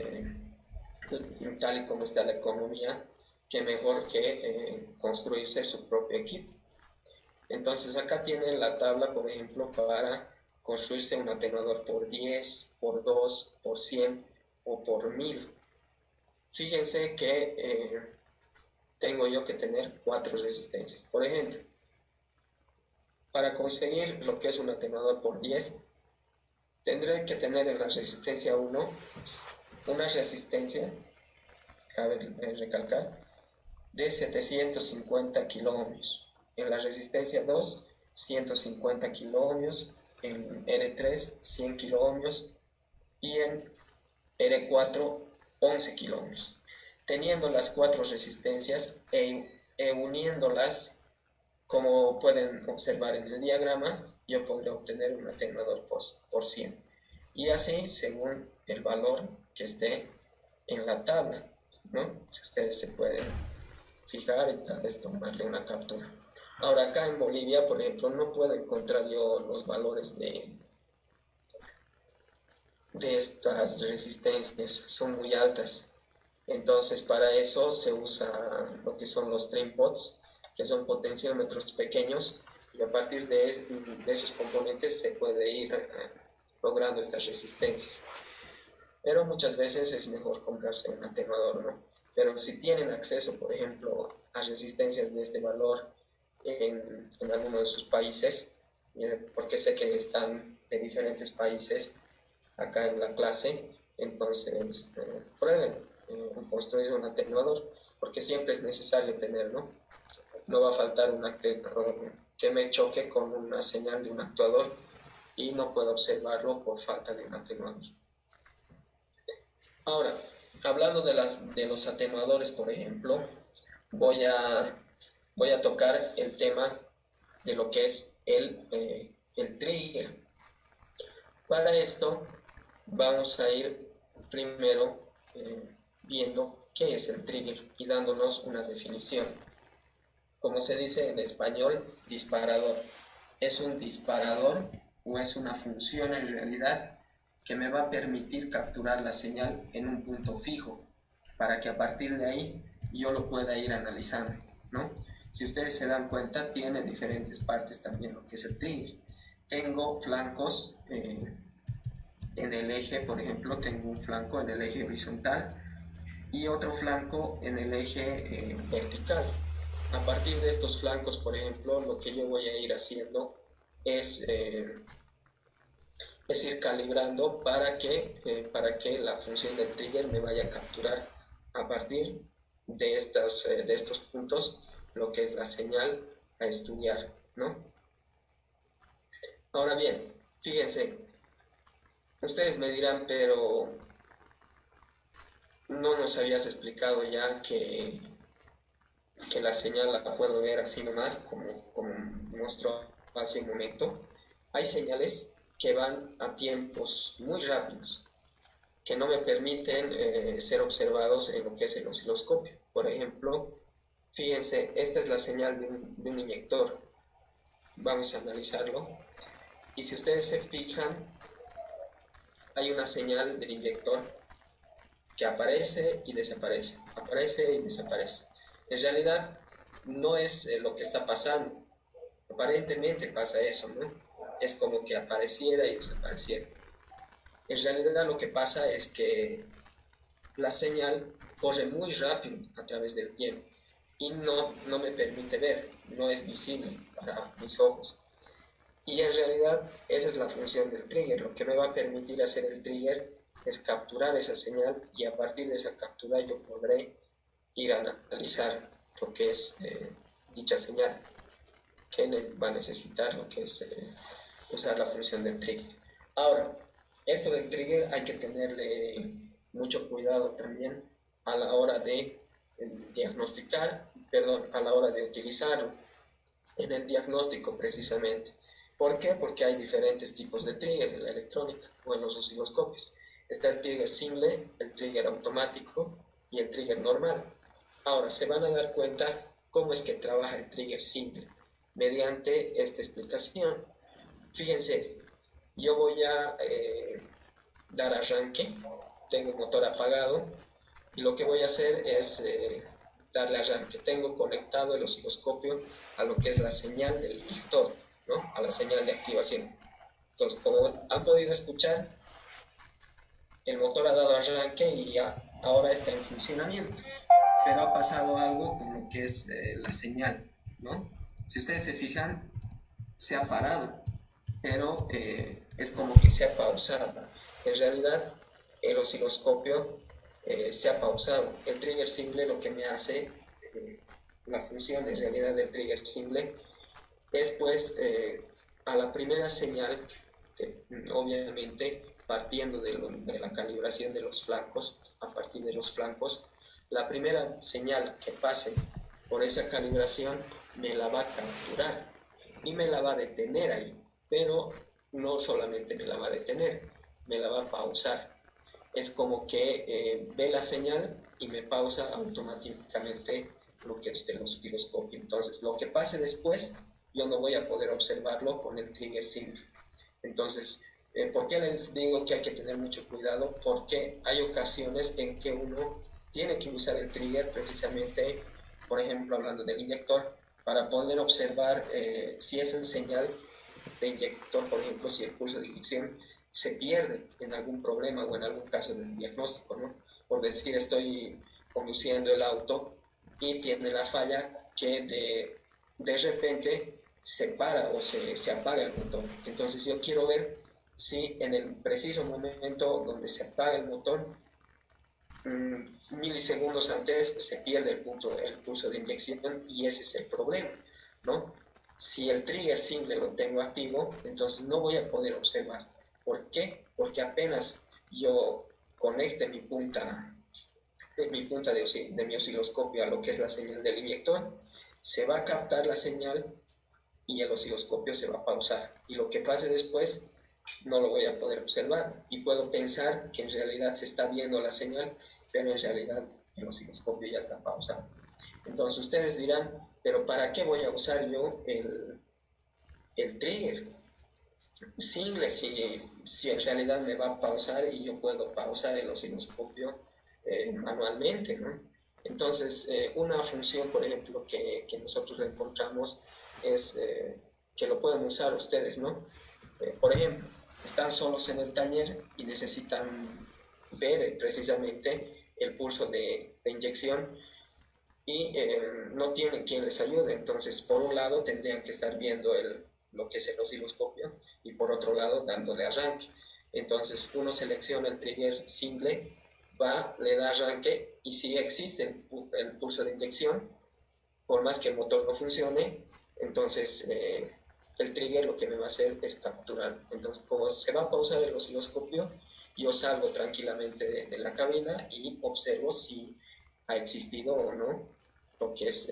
tal y como está la economía, qué mejor que construirse su propio equipo. Entonces acá tienen la tabla, por ejemplo, para construirse un atenuador por 10, por 2, por 100 o por 1000. Fíjense que tengo yo que tener 4 resistencias. Por ejemplo, para conseguir lo que es un atenuador por 10, tendré que tener en la resistencia 1 una resistencia, cabe recalcar, de 750 kiloohmios. En la resistencia 2, 150 kiloohmios, en R3, 100 kiloohmios y en R4, 11 kiloohmios. Teniendo las 4 resistencias e uniéndolas, como pueden observar en el diagrama, yo podré obtener un atenuador por 100. Y así, según el valor que esté en la tabla, ¿no? Si ustedes se pueden fijar y tal vez tomarle una captura. Ahora acá en Bolivia, por ejemplo, no puedo encontrar yo los valores de estas resistencias, son muy altas. Entonces para eso se usa lo que son los train pots, que son potenciómetros pequeños, y a partir de esos componentes se puede ir logrando estas resistencias. Pero muchas veces es mejor comprarse un atenuador, ¿no? Pero si tienen acceso, por ejemplo, a resistencias de este valor en alguno de sus países, porque sé que están de diferentes países acá en la clase, entonces prueben construir un atenuador, porque siempre es necesario tener, ¿no? No va a faltar un atenuador que me choque con una señal de un actuador y no puedo observarlo por falta de un atenuador. Ahora, hablando de los atenuadores, por ejemplo, voy a tocar el tema de lo que es el trigger. Para esto vamos a ir primero viendo qué es el trigger y dándonos una definición. Como se dice en español, disparador. ¿Es un disparador o es una función en realidad que me va a permitir capturar la señal en un punto fijo para que a partir de ahí yo lo pueda ir analizando, ¿no? Si ustedes se dan cuenta, tiene diferentes partes también lo que es el trigger. Tengo flancos en el eje, por ejemplo, tengo un flanco en el eje horizontal y otro flanco en el eje vertical. A partir de estos flancos, por ejemplo, lo que yo voy a ir haciendo es ir calibrando para que la función del trigger me vaya a capturar a partir de estos puntos lo que es la señal a estudiar, ¿no? Ahora bien, fíjense, ustedes me dirán, pero no nos habías explicado ya que la señal la puedo ver así nomás, como mostró hace un momento. Hay señales que van a tiempos muy rápidos, que no me permiten ser observados en lo que es el osciloscopio. Por ejemplo, fíjense, esta es la señal de un inyector. Vamos a analizarlo. Y si ustedes se fijan, hay una señal del inyector que aparece y desaparece, aparece y desaparece. En realidad no es lo que está pasando. Aparentemente pasa eso, ¿no? Es como que apareciera y desapareciera. En realidad lo que pasa es que la señal corre muy rápido a través del tiempo y no me permite ver, no es visible para mis ojos. Y en realidad esa es la función del trigger. Lo que me va a permitir hacer el trigger es capturar esa señal y a partir de esa captura yo podré ir a analizar lo que es dicha señal que va a necesitar lo que es usar la función del trigger. Ahora, esto del trigger hay que tenerle mucho cuidado también a la hora de diagnosticar, perdón, a la hora de utilizarlo en el diagnóstico precisamente. ¿Por qué? Porque hay diferentes tipos de trigger en la electrónica o en los osciloscopios. Está el trigger simple, el trigger automático y el trigger normal. Ahora, se van a dar cuenta cómo es que trabaja el trigger simple mediante esta explicación. Fíjense, yo voy a dar arranque, tengo el motor apagado y lo que voy a hacer es darle arranque. Tengo conectado el osciloscopio a lo que es la señal del lector, ¿no? A la señal de activación. Entonces, como han podido escuchar, el motor ha dado arranque y ya, ahora está en funcionamiento. Pero ha pasado algo con lo que es la señal, ¿no? Si ustedes se fijan, se ha parado, pero es como que se ha pausado. En realidad, el osciloscopio se ha pausado. El trigger simple lo que me hace, la función en realidad del trigger simple, es pues a la primera señal, obviamente partiendo de la calibración de los flancos, a partir de los flancos, la primera señal que pase por esa calibración me la va a capturar y me la va a detener ahí, pero no solamente me la va a detener, me la va a pausar. Es como que ve la señal y me pausa automáticamente lo que es el osciloscopio. Entonces, lo que pase después, yo no voy a poder observarlo con el trigger simple. Entonces, ¿por qué les digo que hay que tener mucho cuidado? Porque hay ocasiones en que uno tiene que usar el trigger precisamente, por ejemplo, hablando del inyector, para poder observar si es una señal de inyector, por ejemplo, si el pulso de inyección se pierde en algún problema o en algún caso del diagnóstico, ¿no? Por decir, estoy conduciendo el auto y tiene la falla que de repente se para o se apaga el motor. Entonces yo quiero ver si en el preciso momento donde se apaga el motor, milisegundos antes se pierde el pulso de inyección y ese es el problema, ¿no? Si el trigger simple lo tengo activo, entonces no voy a poder observar. ¿Por qué? Porque apenas yo conecte mi punta de mi osciloscopio a lo que es la señal del inyector, se va a captar la señal y el osciloscopio se va a pausar. Y lo que pase después no lo voy a poder observar. Y puedo pensar que en realidad se está viendo la señal, pero en realidad el osciloscopio ya está pausado. Entonces ustedes dirán, pero ¿para qué voy a usar yo el trigger single si en realidad me va a pausar y yo puedo pausar el osciloscopio manualmente, ¿no? Entonces, una función, por ejemplo, que nosotros encontramos es que lo pueden usar ustedes, ¿no? Por ejemplo, están solos en el taller y necesitan ver precisamente el pulso de inyección y no tienen quien les ayude. Entonces, por un lado, tendrían que estar viendo lo que es el osciloscopio y por otro lado, dándole arranque. Entonces, uno selecciona el trigger simple, va, le da arranque y si existe el pulso de inyección, por más que el motor no funcione, entonces el trigger lo que me va a hacer es capturar. Entonces, como se va a pausar el osciloscopio, yo salgo tranquilamente de la cabina y observo si ha existido o no lo que es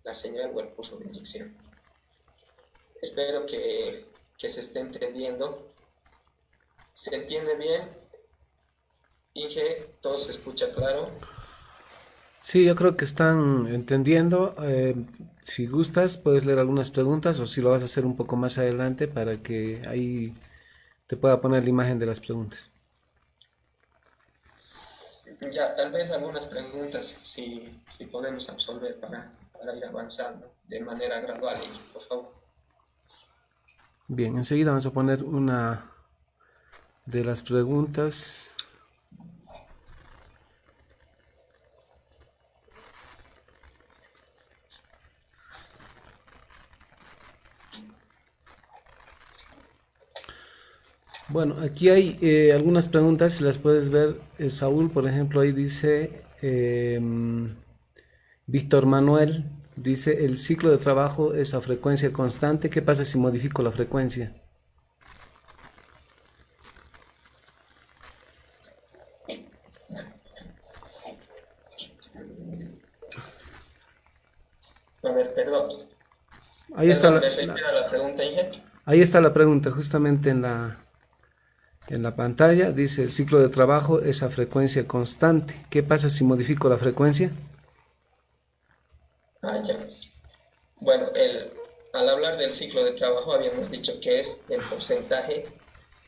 la señal o el pulso de inyección. Espero que se esté entendiendo. ¿Se entiende bien? Inge, ¿todo se escucha claro? Sí, yo creo que están entendiendo. Si gustas, puedes leer algunas preguntas o si lo vas a hacer un poco más adelante para que ahí te pueda poner la imagen de las preguntas. Ya, tal vez algunas preguntas, si podemos absolver para ir avanzando de manera gradual, Inge, por favor. Bien, enseguida vamos a poner una de las preguntas. Bueno, aquí hay algunas preguntas, si las puedes ver, Saúl, por ejemplo, ahí dice, Víctor Manuel, dice, el ciclo de trabajo es a frecuencia constante, ¿qué pasa si modifico la frecuencia? A ver, perdón. Ahí está Perdón, ¿me reitera la pregunta, Inge? ahí está la pregunta, justamente en la pantalla, dice, el ciclo de trabajo es a frecuencia constante, ¿qué pasa si modifico la frecuencia? Ah, ya. Bueno, al hablar del ciclo de trabajo habíamos dicho que es el porcentaje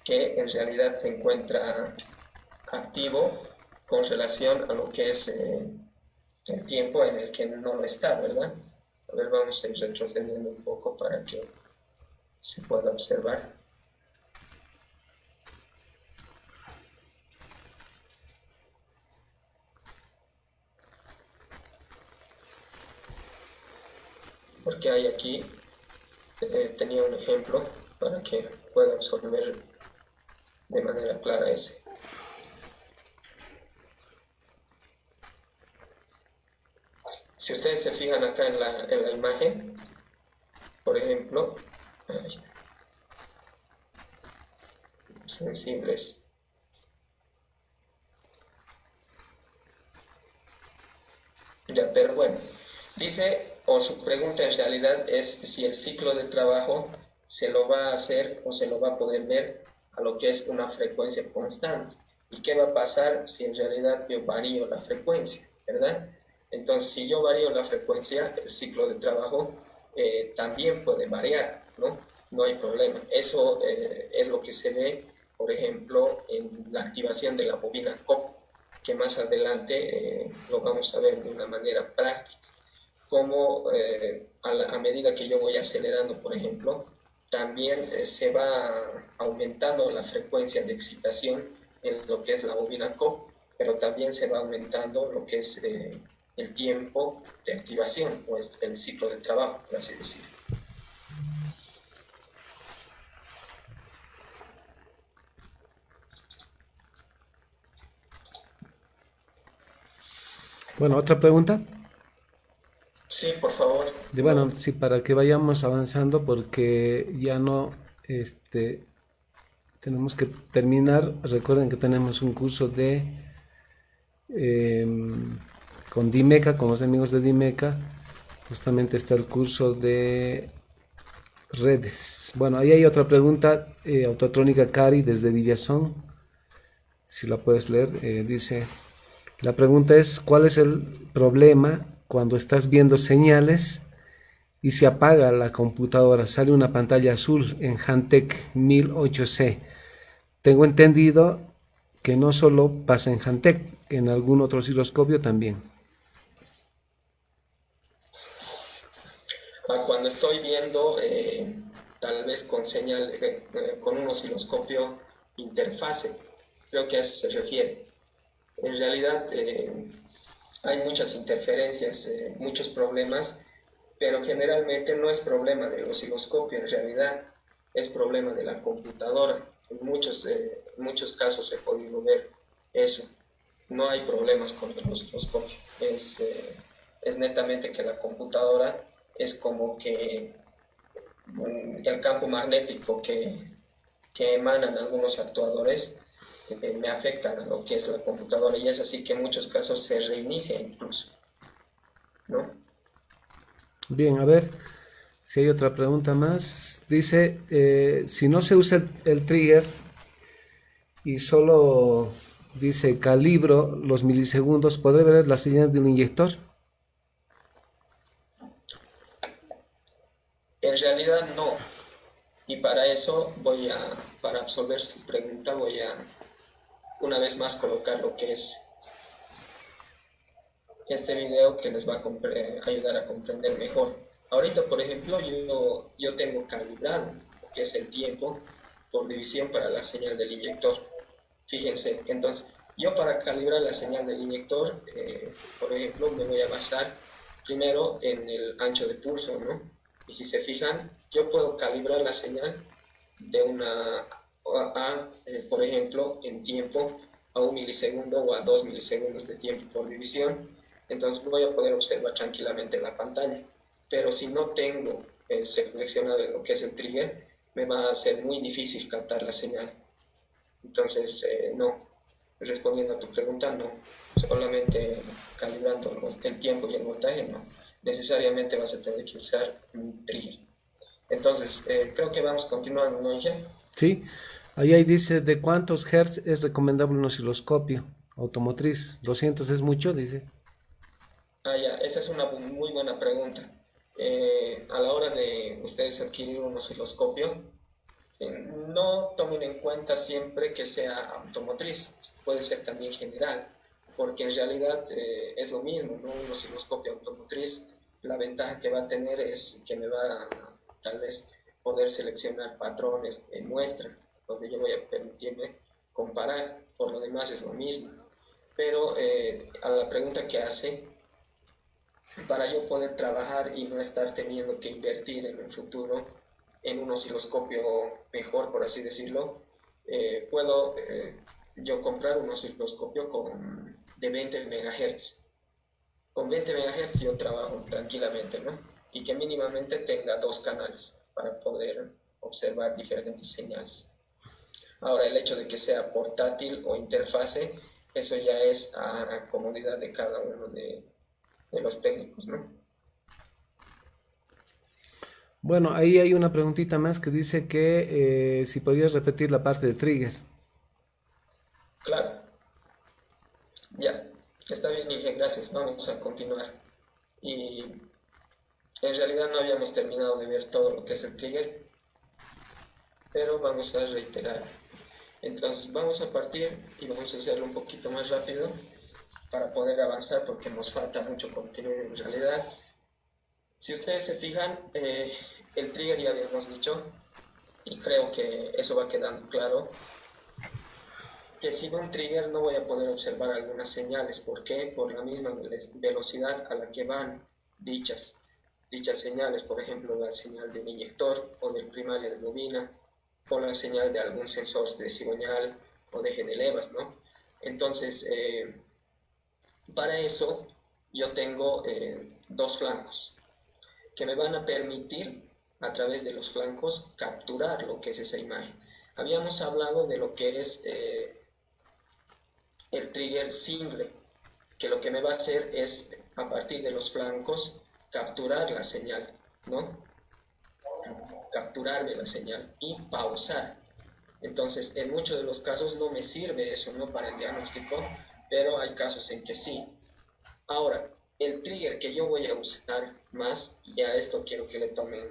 que en realidad se encuentra activo con relación a lo que es el tiempo en el que no lo está, ¿verdad? A ver, vamos a ir retrocediendo un poco para que se pueda observar. Porque hay aquí, tenía un ejemplo para que pueda absorber de manera clara ese. Si ustedes se fijan acá en la imagen, por ejemplo, sensibles. Ya, pero bueno, dice, o su pregunta en realidad es si el ciclo de trabajo se lo va a hacer o se lo va a poder ver a lo que es una frecuencia constante. ¿Y qué va a pasar si en realidad yo varío la frecuencia, verdad? Entonces, si yo varío la frecuencia, el ciclo de trabajo también puede variar, ¿no? No hay problema. Eso es lo que se ve, por ejemplo, en la activación de la bobina COP, que más adelante lo vamos a ver de una manera práctica. Como a medida que yo voy acelerando, por ejemplo, también se va aumentando la frecuencia de excitación en lo que es la bobina COP, pero también se va aumentando lo que es el tiempo de activación, o el ciclo de trabajo, por así decirlo. Bueno, otra pregunta. Sí, por favor. Bueno, sí, para que vayamos avanzando, porque ya no, tenemos que terminar. Recuerden que tenemos un curso con Dimeca, con los amigos de Dimeca. Justamente está el curso de redes. Bueno, ahí hay otra pregunta, Autotrónica Cari desde Villazón, si la puedes leer, dice, la pregunta es, ¿cuál es el problema cuando estás viendo señales y se apaga la computadora? Sale una pantalla azul en Hantec 1008C. Tengo entendido que no solo pasa en Hantec, en algún otro osciloscopio también. Cuando estoy viendo, tal vez con señal, con un osciloscopio interfase, creo que a eso se refiere. En realidad hay muchas interferencias, muchos problemas, pero generalmente no es problema del osciloscopio, en realidad es problema de la computadora. En muchos casos he podido ver eso. No hay problemas con el osciloscopio. Es netamente que la computadora es como que el campo magnético que emanan algunos actuadores me afectan a lo que es la computadora, y es así que en muchos casos se reinicia incluso, ¿no? Bien, a ver si hay otra pregunta más. Dice, si no se usa el trigger y solo dice calibro los milisegundos, ¿podré ver la señal de un inyector? En realidad no, y para eso para absolver su pregunta, voy a una vez más colocar lo que es este video, que les va a ayudar a comprender mejor. Ahorita, por ejemplo, yo tengo calibrado lo que es el tiempo por división para la señal del inyector. Fíjense, entonces, yo para calibrar la señal del inyector, por ejemplo, me voy a basar primero en el ancho de pulso, ¿no? Y si se fijan, yo puedo calibrar la señal de una por ejemplo, en tiempo a 1 milisegundo o a 2 milisegundos de tiempo por división. Entonces voy a poder observar tranquilamente la pantalla. Pero si no tengo seleccionado lo que es el trigger, me va a ser muy difícil captar la señal. Entonces, no. Respondiendo a tu pregunta, no. Solamente calibrando el tiempo y el voltaje, no. Necesariamente vas a tener que usar un trigger. Entonces, creo que vamos continuando, ¿no, Inge? Sí, ahí dice de cuántos hertz es recomendable un osciloscopio automotriz. 200 es mucho, dice. Ya, esa es una muy buena pregunta. A la hora de ustedes adquirir un osciloscopio, no tomen en cuenta siempre que sea automotriz, puede ser también general, porque en realidad es lo mismo, ¿no? Un osciloscopio automotriz, la ventaja que va a tener es que me va a tal vez poder seleccionar patrones de muestra, donde yo voy a permitirme comparar, por lo demás es lo mismo. Pero a la pregunta que hace, para yo poder trabajar y no estar teniendo que invertir en un futuro en un osciloscopio mejor, por así decirlo, puedo yo comprar un osciloscopio de 20 MHz. Con 20 MHz yo trabajo tranquilamente, ¿no? Y que mínimamente tenga 2 canales para poder observar diferentes señales. Ahora, el hecho de que sea portátil o interfase, eso ya es a comodidad de cada uno de los técnicos, ¿no? Bueno, ahí hay una preguntita más que dice que si podrías repetir la parte de trigger. Claro, ya, está bien, Inge, gracias. Vamos a continuar. Y en realidad no habíamos terminado de ver todo lo que es el trigger, pero vamos a reiterar. Entonces vamos a partir y vamos a hacerlo un poquito más rápido para poder avanzar porque nos falta mucho contenido en realidad. Si ustedes se fijan, el trigger ya habíamos dicho, y creo que eso va quedando claro, que sin un trigger no voy a poder observar algunas señales. ¿Por qué? Por la misma velocidad a la que van dichas señales, por ejemplo, la señal del inyector o del primario de bobina, o la señal de algún sensor de cigüeñal o de Genelevas, ¿no? Entonces, para eso yo tengo 2 flancos que me van a permitir a través de los flancos capturar lo que es esa imagen. Habíamos hablado de lo que es el trigger single, que lo que me va a hacer es a partir de los flancos capturar la señal, ¿no? Capturarme la señal y pausar. Entonces, en muchos de los casos no me sirve eso, ¿no? Para el diagnóstico, pero hay casos en que sí. Ahora, el trigger que yo voy a usar más, y a esto quiero que le tomen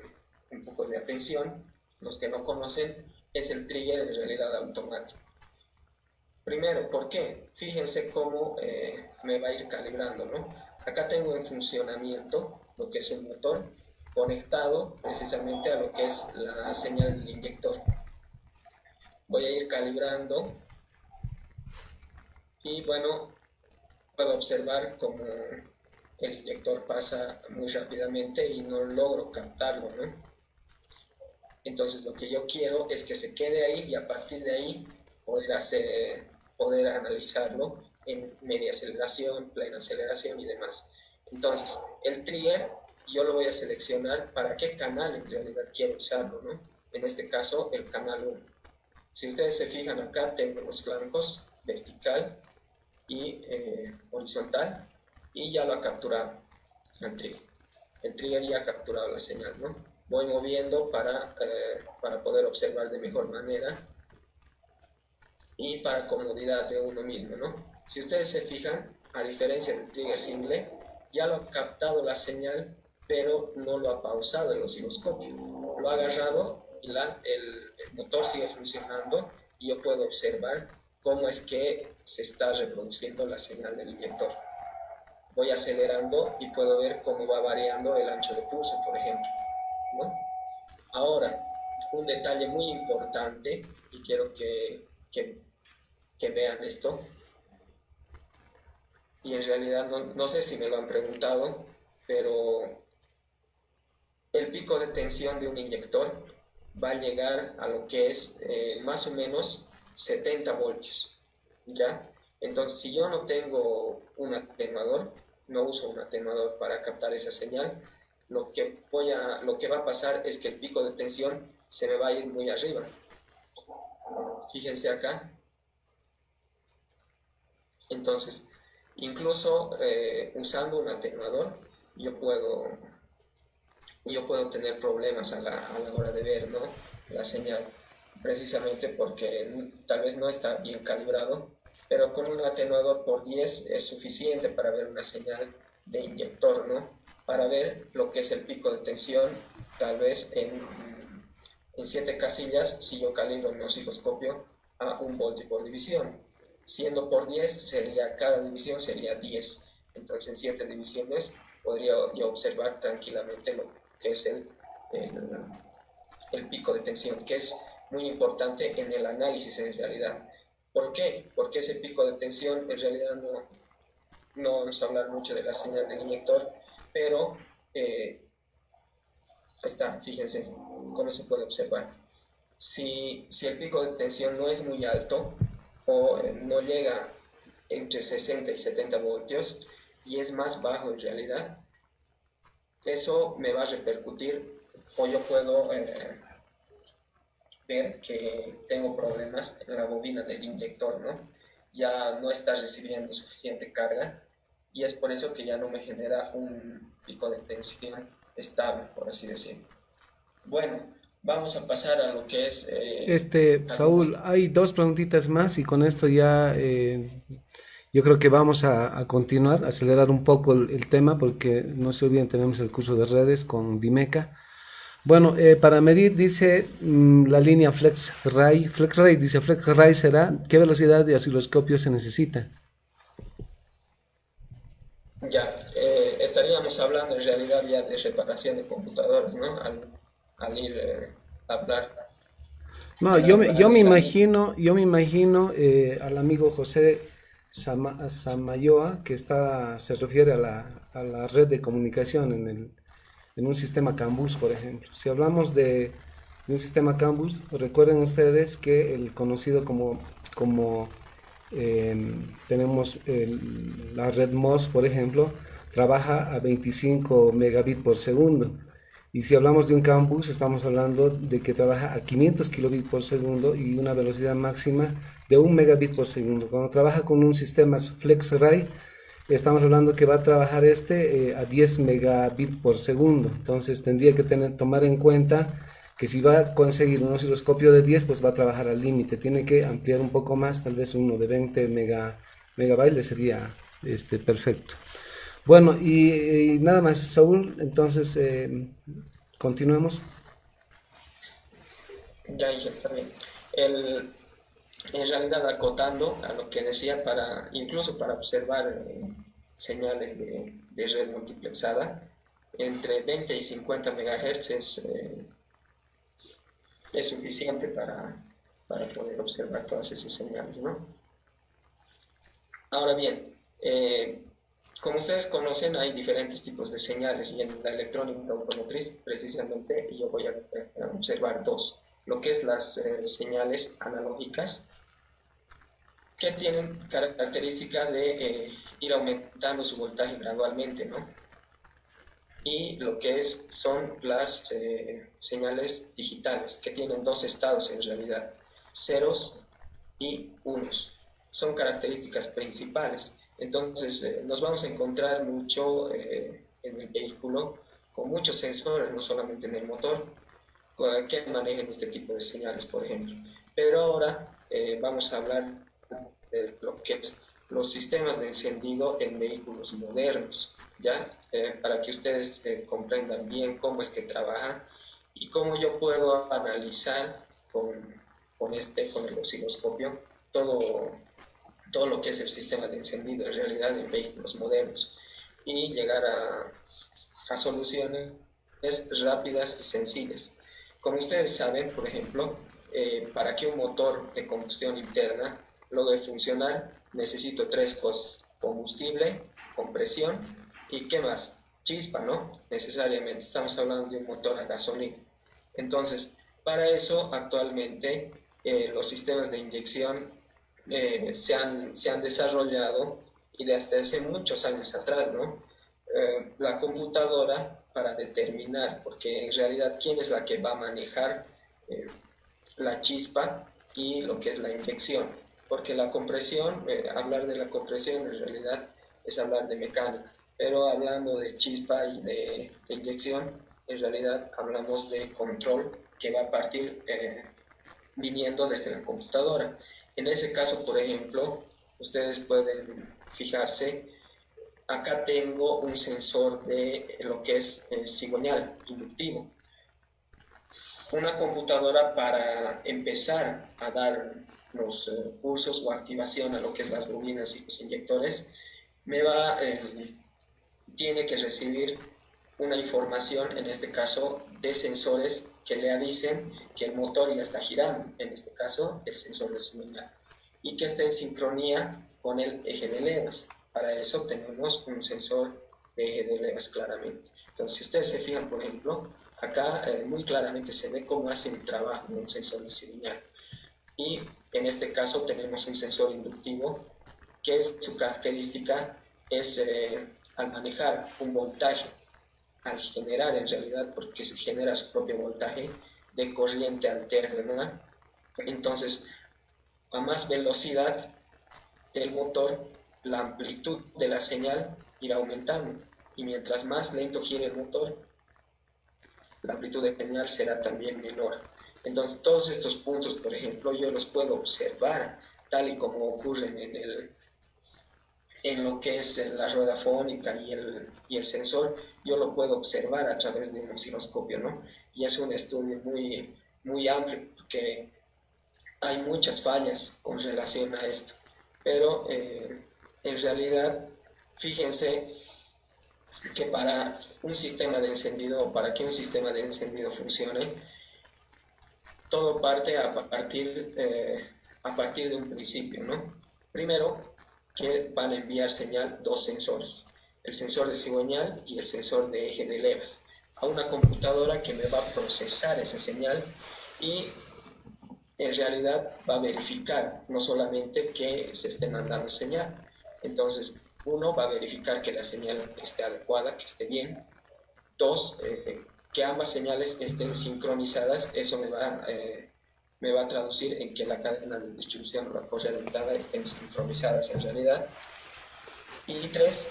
un poco de atención, los que no conocen, es el trigger en realidad automático. Primero, ¿por qué? Fíjense cómo me va a ir calibrando, ¿no? Acá tengo en funcionamiento lo que es el motor conectado precisamente a lo que es la señal del inyector. Voy a ir calibrando y bueno, puedo observar cómo el inyector pasa muy rápidamente y no logro captarlo, ¿no? Entonces lo que yo quiero es que se quede ahí y a partir de ahí poder analizarlo en media aceleración, plena aceleración y demás. Entonces, el trigger yo lo voy a seleccionar para qué canal en realidad quiero usarlo, ¿no? En este caso, el canal 1. Si ustedes se fijan acá, tengo los flancos vertical y horizontal y ya lo ha capturado el trigger. El trigger ya ha capturado la señal, ¿no? Voy moviendo para poder observar de mejor manera y para comodidad de uno mismo, ¿no? Si ustedes se fijan, a diferencia del trigger single, ya lo ha captado la señal, pero no lo ha pausado el osciloscopio. Lo ha agarrado y el motor sigue funcionando y yo puedo observar cómo es que se está reproduciendo la señal del inyector. Voy acelerando y puedo ver cómo va variando el ancho de pulso, por ejemplo, ¿no? Ahora, un detalle muy importante y quiero que vean esto. Y en realidad no sé si me lo han preguntado, pero el pico de tensión de un inyector va a llegar a lo que es más o menos 70 voltios, ¿ya? Entonces, si yo no tengo un atenuador, no uso un atenuador para captar esa señal, lo que va a pasar es que el pico de tensión se me va a ir muy arriba. Fíjense acá. Entonces, incluso usando un atenuador, yo puedo, yo puedo tener problemas a la hora de ver, ¿no?, la señal, precisamente porque tal vez no está bien calibrado, pero con un atenuador por 10 es suficiente para ver una señal de inyector, ¿no?, para ver lo que es el pico de tensión, tal vez en 7 casillas, si yo calibro mi osciloscopio a 1 voltio por división. Siendo por 10, cada división sería 10. Entonces, en 7 divisiones podría yo observar tranquilamente lo que es el pico de tensión, que es muy importante en el análisis en realidad. ¿Por qué? Porque ese pico de tensión en realidad no vamos a hablar mucho de la señal del inyector, pero está, fíjense cómo se puede observar. Si el pico de tensión no es muy alto o no llega entre 60 y 70 voltios y es más bajo en realidad, eso me va a repercutir o yo puedo ver que tengo problemas en la bobina del inyector, ¿no? Ya no está recibiendo suficiente carga y es por eso que ya no me genera un pico de tensión estable, por así decirlo. Bueno, vamos a pasar a lo que es algunos... Saúl, hay dos preguntitas más y con esto ya yo creo que vamos a continuar, acelerar un poco el tema porque no se olviden, tenemos el curso de redes con Dimeca. Bueno, para medir dice la línea FlexRay. FlexRay dice FlexRay será qué velocidad de osciloscopio se necesita. Ya, estaríamos hablando en realidad ya de reparación de computadoras, ¿no? Al ir a hablar No, analizando. yo me imagino al amigo José Samayoa que se refiere a la red de comunicación en un sistema CAN-bus, por ejemplo. Si hablamos de un sistema CAN-bus, recuerden ustedes que el conocido como tenemos la red MOS, por ejemplo, trabaja a 25 megabits por segundo. Y si hablamos de un campus, estamos hablando de que trabaja a 500 kilobits por segundo y una velocidad máxima de 1 megabit por segundo. Cuando trabaja con un sistema FlexRay, estamos hablando que va a trabajar a 10 megabits por segundo. Entonces tendría que tomar en cuenta que si va a conseguir un osciloscopio de 10, pues va a trabajar al límite. Tiene que ampliar un poco más, tal vez uno de 20 megabytes le sería perfecto. Bueno, y nada más, Saúl, entonces continuemos. Ya dije, está bien. El, en realidad, acotando a lo que decía, incluso para observar señales de red multiplexada, entre 20 y 50 MHz es suficiente para poder observar todas esas señales, ¿no? Ahora bien, como ustedes conocen, hay diferentes tipos de señales y en la electrónica automotriz, precisamente, yo voy a observar dos. Lo que es las señales analógicas, que tienen característica de ir aumentando su voltaje gradualmente, ¿no? Y lo que son las señales digitales, que tienen dos estados en realidad, ceros y unos. Son características principales. Entonces, nos vamos a encontrar mucho en el vehículo con muchos sensores, no solamente en el motor, que manejen este tipo de señales, por ejemplo. Pero ahora vamos a hablar de lo que es los sistemas de encendido en vehículos modernos, ¿ya? Para que ustedes comprendan bien cómo es que trabaja y cómo yo puedo analizar con el osciloscopio todo lo que es el sistema de encendido en realidad en vehículos modernos y llegar a soluciones rápidas y sencillas. Como ustedes saben, por ejemplo, para que un motor de combustión interna logre funcionar, necesito tres cosas: combustible, compresión y ¿qué más? Chispa, ¿no? Necesariamente, estamos hablando de un motor a gasolina. Entonces, para eso actualmente los sistemas de inyección se han desarrollado y desde hace muchos años atrás, ¿no? La computadora para determinar, porque en realidad quién es la que va a manejar eh, la chispa y lo que es la inyección, porque la compresión, hablar de la compresión en realidad es hablar de mecánica, pero hablando de chispa y de inyección, en realidad hablamos de control que va a partir viniendo desde la computadora. En ese caso, por ejemplo, ustedes pueden fijarse, acá tengo un sensor de lo que es cigüeñal inductivo. Una computadora, para empezar a dar los pulsos o activación a lo que es las bobinas y los inyectores, tiene que recibir una información, en este caso, de sensores que le avisen que el motor ya está girando, en este caso, el sensor de señal, y que esté en sincronía con el eje de levas. Para eso tenemos un sensor de eje de levas claramente. Entonces, si ustedes se fijan, por ejemplo, acá muy claramente se ve cómo hace un trabajo un sensor de señal. Y en este caso tenemos un sensor inductivo que su característica es al manejar un voltaje, al generar en realidad, porque se genera su propio voltaje de corriente alterna. Entonces, a más velocidad del motor, la amplitud de la señal irá aumentando. Y mientras más lento gire el motor, la amplitud de señal será también menor. Entonces, todos estos puntos, por ejemplo, yo los puedo observar tal y como ocurren en lo que es la rueda fónica y el sensor. Yo lo puedo observar a través de un osciloscopio, ¿no? Y es un estudio muy, muy amplio, porque hay muchas fallas con relación a esto. Pero en realidad, fíjense que para un sistema de encendido, o para que un sistema de encendido funcione, todo parte a partir de un principio, ¿no? Primero, que van a enviar señal dos sensores, el sensor de cigüeñal y el sensor de eje de levas, a una computadora que me va a procesar esa señal y en realidad va a verificar no solamente que se esté mandando señal. Entonces, uno, va a verificar que la señal esté adecuada, que esté bien. Dos, que ambas señales estén sincronizadas. Eso me va a traducir en que la cadena de distribución o la correa dentada estén sincronizadas en realidad. Y tres,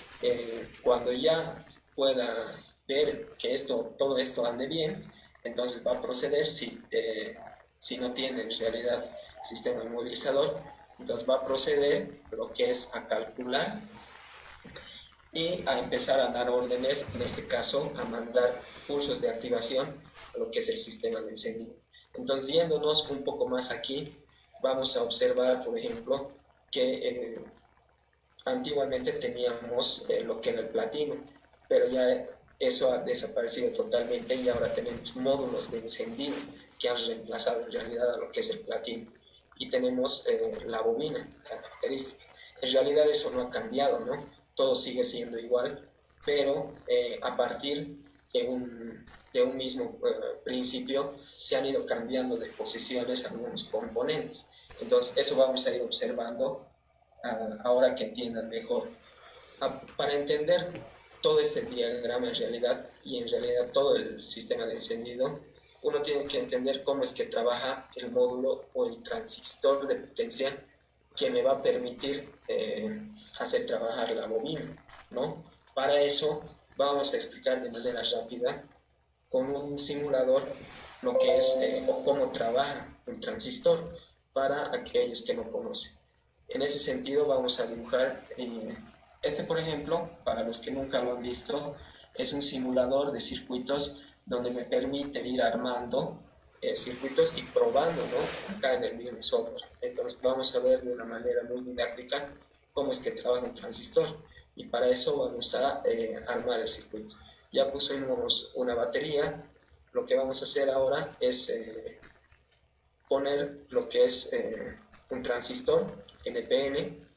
cuando ya pueda ver que todo esto ande bien, entonces va a proceder, si no tiene en realidad sistema inmovilizador, entonces va a proceder lo que es a calcular y a empezar a dar órdenes, en este caso a mandar pulsos de activación a lo que es el sistema de encendido. Entonces, yéndonos un poco más aquí, vamos a observar, por ejemplo, que antiguamente teníamos lo que era el platino, pero ya eso ha desaparecido totalmente y ahora tenemos módulos de encendido que han reemplazado en realidad a lo que es el platino. Y tenemos la bobina característica. En realidad eso no ha cambiado, ¿no? Todo sigue siendo igual, pero a partir de un mismo principio se han ido cambiando de posiciones algunos componentes. Entonces eso vamos a ir observando ahora que entiendan mejor. Para entender todo este diagrama en realidad, y en realidad todo el sistema de encendido, uno tiene que entender cómo es que trabaja el módulo o el transistor de potencia que me va a permitir hacer trabajar la bobina, ¿no? Para eso vamos a explicar de manera rápida con un simulador lo que es o cómo trabaja un transistor para aquellos que no conocen. En ese sentido vamos a dibujar, por ejemplo, para los que nunca lo han visto, es un simulador de circuitos donde me permite ir armando circuitos y probando, ¿no? Acá en el mismo software. Entonces vamos a ver de una manera muy didáctica cómo es que trabaja un transistor y para eso vamos a armar el circuito. Ya pusimos una batería, lo que vamos a hacer ahora es poner lo que es un transistor NPN,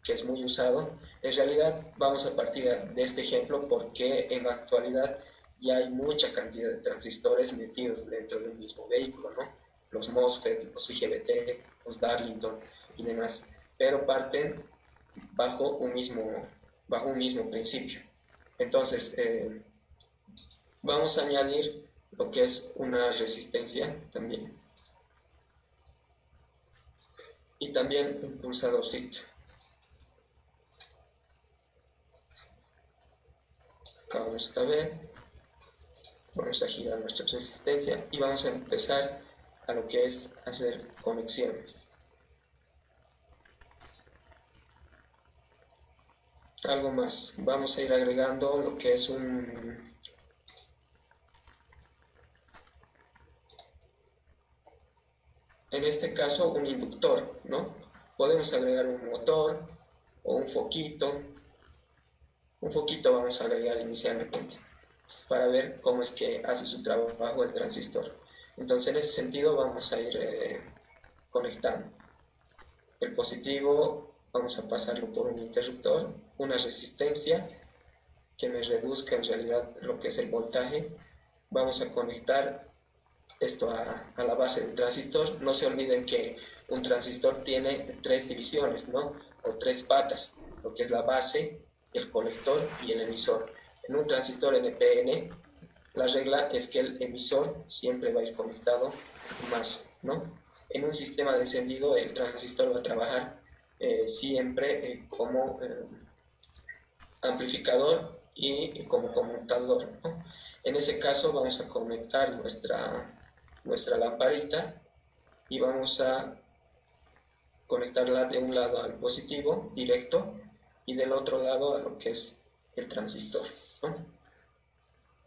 que es muy usado. En realidad vamos a partir de este ejemplo porque en la actualidad ya hay mucha cantidad de transistores metidos dentro del mismo vehículo, ¿no? Los MOSFET, los IGBT, los Darlington y demás, pero parten bajo un mismo principio. Entonces, vamos a añadir lo que es una resistencia también. Y también un pulsadorcito. Acá vamos a ver. Vamos a girar nuestra resistencia y vamos a empezar a lo que es hacer conexiones. Algo más. Vamos a ir agregando lo que es en este caso un inductor, ¿no? Podemos agregar un motor o un foquito. Un foquito vamos a agregar inicialmente para ver cómo es que hace su trabajo el transistor. Entonces en ese sentido vamos a ir conectando. El positivo vamos a pasarlo por un interruptor, una resistencia que me reduzca en realidad lo que es el voltaje. Vamos a conectar esto a la base del transistor. No se olviden que un transistor tiene 3 divisiones, ¿no? O 3 patas, lo que es la base, el colector y el emisor. En un transistor NPN, la regla es que el emisor siempre va a ir conectado más, ¿no? En un sistema de encendido, el transistor va a trabajar siempre como amplificador y como conmutador, ¿no? En ese caso vamos a conectar nuestra lamparita y vamos a conectarla de un lado al positivo directo y del otro lado a lo que es el transistor, ¿no?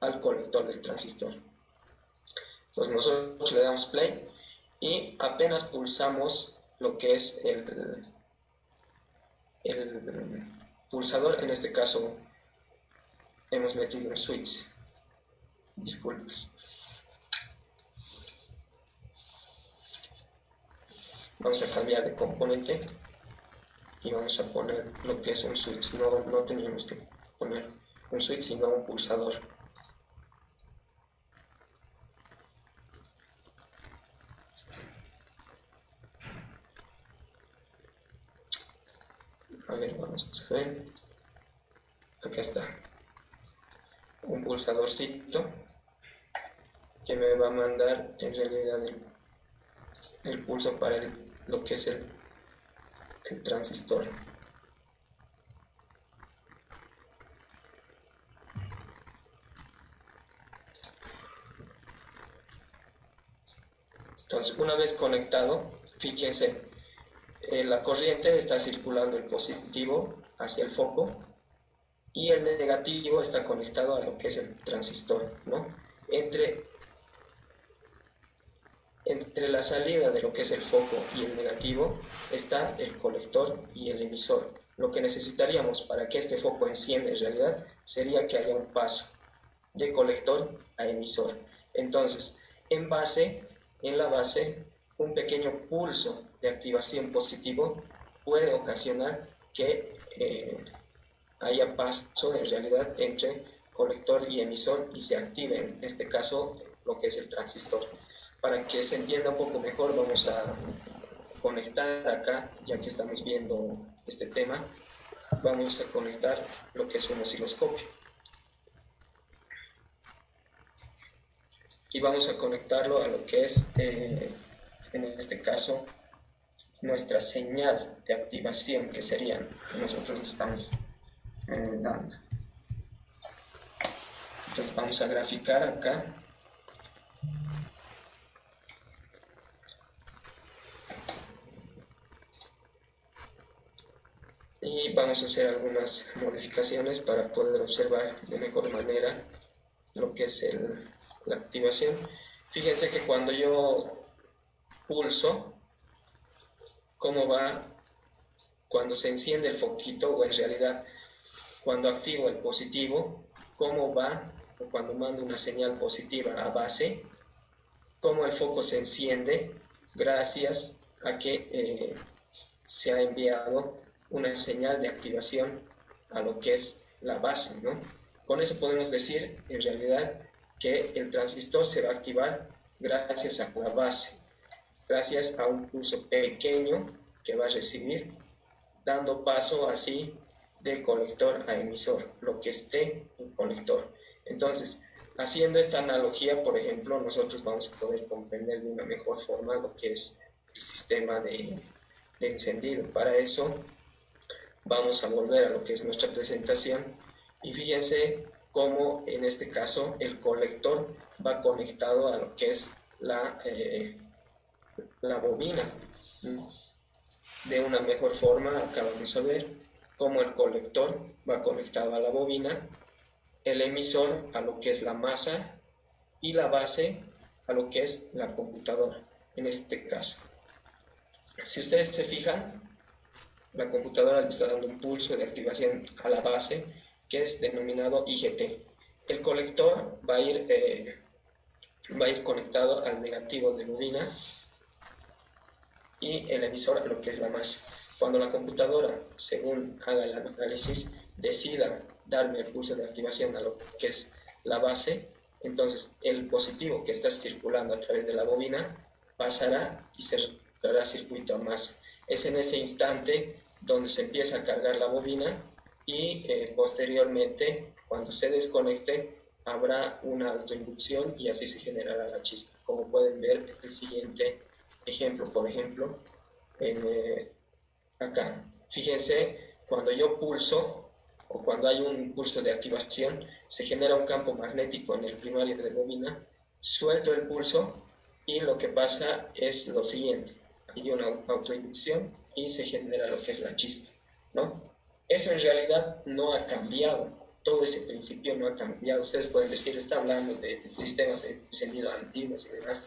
Al colector del transistor. Entonces nosotros le damos play y apenas pulsamos lo que es el pulsador. En este caso hemos metido un switch, disculpas. Vamos a cambiar de componente y vamos a poner lo que es un switch. No teníamos que poner un switch sino un pulsador. A ver, vamos a ver. Acá está un pulsadorcito que me va a mandar en realidad el pulso para lo que es el transistor. Entonces, una vez conectado, fíjense, la corriente está circulando el positivo hacia el foco y el negativo está conectado a lo que es el transistor, ¿no? Entre la salida de lo que es el foco y el negativo está el colector y el emisor. Lo que necesitaríamos para que este foco encienda en realidad sería que haya un paso de colector a emisor. Entonces, en la base, un pequeño pulso de activación positivo puede ocasionar que haya paso en realidad entre colector y emisor y se active en este caso lo que es el transistor. Para que se entienda un poco mejor vamos a conectar acá, ya que estamos viendo este tema, vamos a conectar lo que es un osciloscopio. Y vamos a conectarlo a lo que es, en este caso, nuestra señal de activación, que serían, nosotros le estamos dando. Entonces vamos a graficar acá. Y vamos a hacer algunas modificaciones para poder observar de mejor manera lo que es la activación. Fíjense que cuando yo pulso, cómo va cuando se enciende el foquito, o en realidad cuando activo el positivo, cómo va o cuando mando una señal positiva a base, cómo el foco se enciende gracias a que se ha enviado una señal de activación a lo que es la base, ¿no? Con eso podemos decir, en realidad, que el transistor se va a activar gracias a la base, gracias a un pulso pequeño que va a recibir, dando paso así de colector a emisor, lo que esté en colector. Entonces, haciendo esta analogía, por ejemplo, nosotros vamos a poder comprender de una mejor forma lo que es el sistema de encendido. Para eso vamos a volver a lo que es nuestra presentación y fíjense cómo en este caso el colector va conectado a lo que es la bobina. De una mejor forma acá vamos a ver cómo el colector va conectado a la bobina, el emisor a lo que es la masa y la base a lo que es la computadora en este caso. Si ustedes se fijan, la computadora le está dando un pulso de activación a la base que es denominado IGT. El colector va a ir conectado al negativo de bobina y el emisor a lo que es la masa. Cuando la computadora, según haga el análisis, decida darme el pulso de activación a lo que es la base, entonces el positivo que está circulando a través de la bobina pasará y cerrará circuito a masa. Es en ese instante donde se empieza a cargar la bobina y posteriormente, cuando se desconecte, habrá una autoinducción y así se generará la chispa. Como pueden ver, el siguiente ejemplo, por ejemplo, acá. Fíjense, cuando yo pulso o cuando hay un pulso de activación, se genera un campo magnético en el primario de la bobina, suelto el pulso y lo que pasa es lo siguiente. Hay una autoinducción y se genera lo que es la chispa, ¿no? Eso en realidad no ha cambiado. Todo ese principio no ha cambiado. Ustedes pueden decir, está hablando de sistemas de encendido antiguos y demás.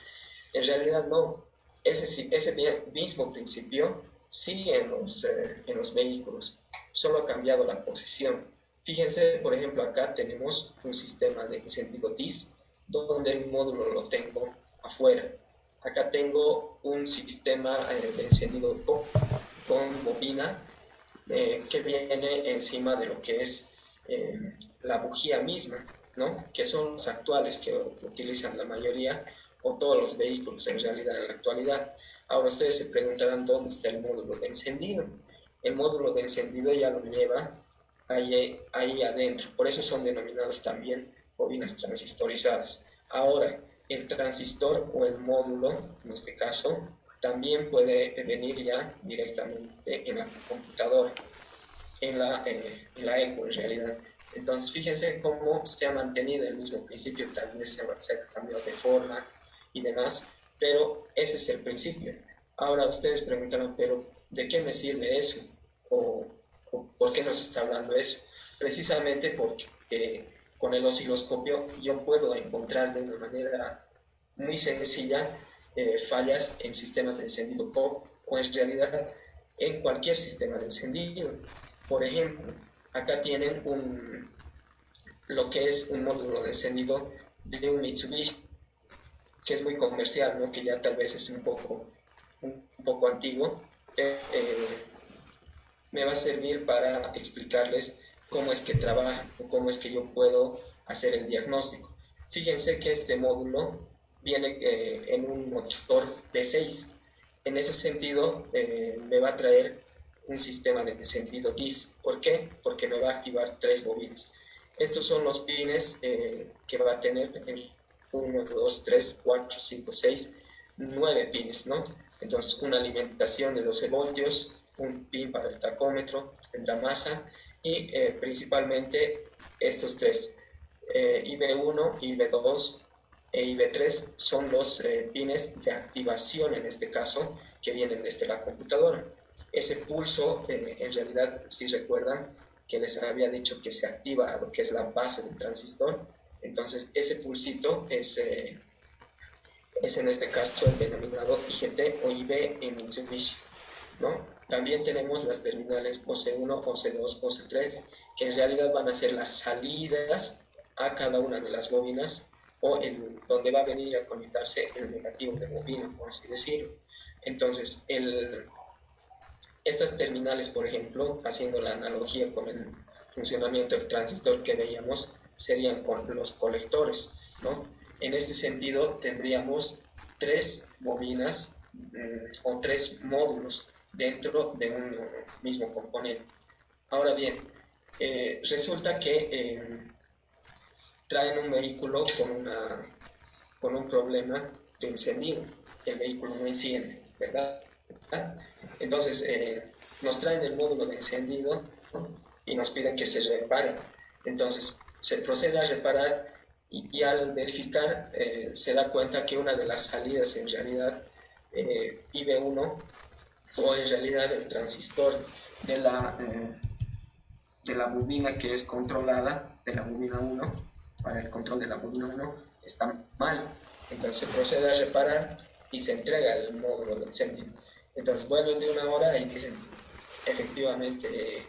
En realidad no. Ese mismo principio sigue en los vehículos. Solo ha cambiado la posición. Fíjense, por ejemplo, acá tenemos un sistema de encendido DIS, donde el módulo lo tengo afuera. Acá tengo un sistema de encendido con bobina que viene encima de lo que es la bujía misma, ¿no? Que son los actuales que utilizan la mayoría o todos los vehículos en realidad en la actualidad. Ahora ustedes se preguntarán dónde está el módulo de encendido. El módulo de encendido ya lo lleva ahí adentro, por eso son denominados también bobinas transistorizadas. Ahora, el transistor o el módulo, en este caso, también puede venir ya directamente en la computadora, en la ECU en realidad. Entonces, fíjense cómo se ha mantenido el mismo principio, tal vez se ha cambiado de forma y demás, pero ese es el principio. Ahora ustedes preguntarán, pero ¿de qué me sirve eso? ¿O por qué nos está hablando eso? Precisamente porque con el osciloscopio yo puedo encontrar de una manera muy sencilla fallas en sistemas de encendido COP o en realidad en cualquier sistema de encendido. Por ejemplo, acá tienen lo que es un módulo de encendido de un Mitsubishi, que es muy comercial, ¿no? Que ya tal vez es un poco antiguo. Me va a servir para explicarles cómo es que trabaja o cómo es que yo puedo hacer el diagnóstico. Fíjense que este módulo viene en un motor P6. En ese sentido, me va a traer un sistema de encendido DIS. ¿Por qué? Porque me va a activar 3 bobinas. Estos son los pines que va a tener 1, 2, 3, 4, 5, 6, 9 pines, ¿no? Entonces, una alimentación de 12 voltios, un pin para el tacómetro, tendrá masa y principalmente estos 3, IB1, IB2 e IB3 son los pines de activación en este caso que vienen desde la computadora. Ese pulso, en realidad, si recuerdan que les había dicho que se activa a lo que es la base del transistor, entonces ese pulsito es en este caso el denominado IGT o IB en Mitsubishi, ¿no? También tenemos las terminales OC1, OC2, OC3, que en realidad van a ser las salidas a cada una de las bobinas o donde va a venir a conectarse el negativo de bobina, por así decirlo. Entonces, estas terminales, por ejemplo, haciendo la analogía con el funcionamiento del transistor que veíamos, serían con los colectores, ¿no? En ese sentido, tendríamos tres bobinas o tres módulos dentro de un mismo componente. Ahora bien, resulta que traen un vehículo con un problema de encendido. El vehículo no enciende, ¿verdad? Entonces, nos traen el módulo de encendido, ¿no? Y nos piden que se repare. Entonces, se procede a reparar y al verificar se da cuenta que una de las salidas en realidad IB1 o en realidad el transistor de la bobina que es controlada, de la bobina 1, para el control de la bobina 1, está mal. Entonces se procede a reparar y se entrega el módulo de encendido. Entonces vuelven de una hora y dicen, efectivamente,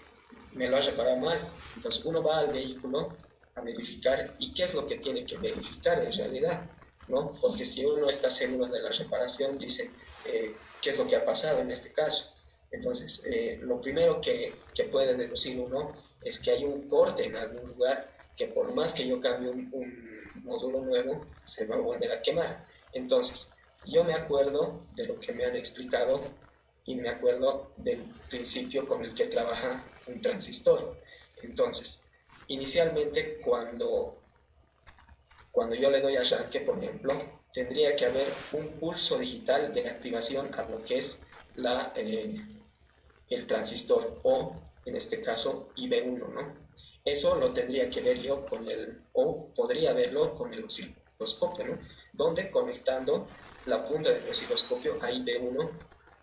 me lo has reparado mal. Entonces uno va al vehículo a verificar y qué es lo que tiene que verificar en realidad, ¿no? Porque si uno está seguro de la reparación, dice, ¿qué es lo que ha pasado en este caso? Entonces, lo primero que puede deducir uno es que hay un corte en algún lugar que por más que yo cambie un módulo nuevo, se va a volver a quemar. Entonces, yo me acuerdo de lo que me han explicado y me acuerdo del principio con el que trabaja un transistor. Entonces, inicialmente cuando yo le doy arranque, por ejemplo, tendría que haber un pulso digital de activación a lo que es el transistor o, en este caso, IB1, ¿no? Eso lo tendría que ver yo o podría verlo con el osciloscopio, ¿no? Donde conectando la punta del osciloscopio a IB1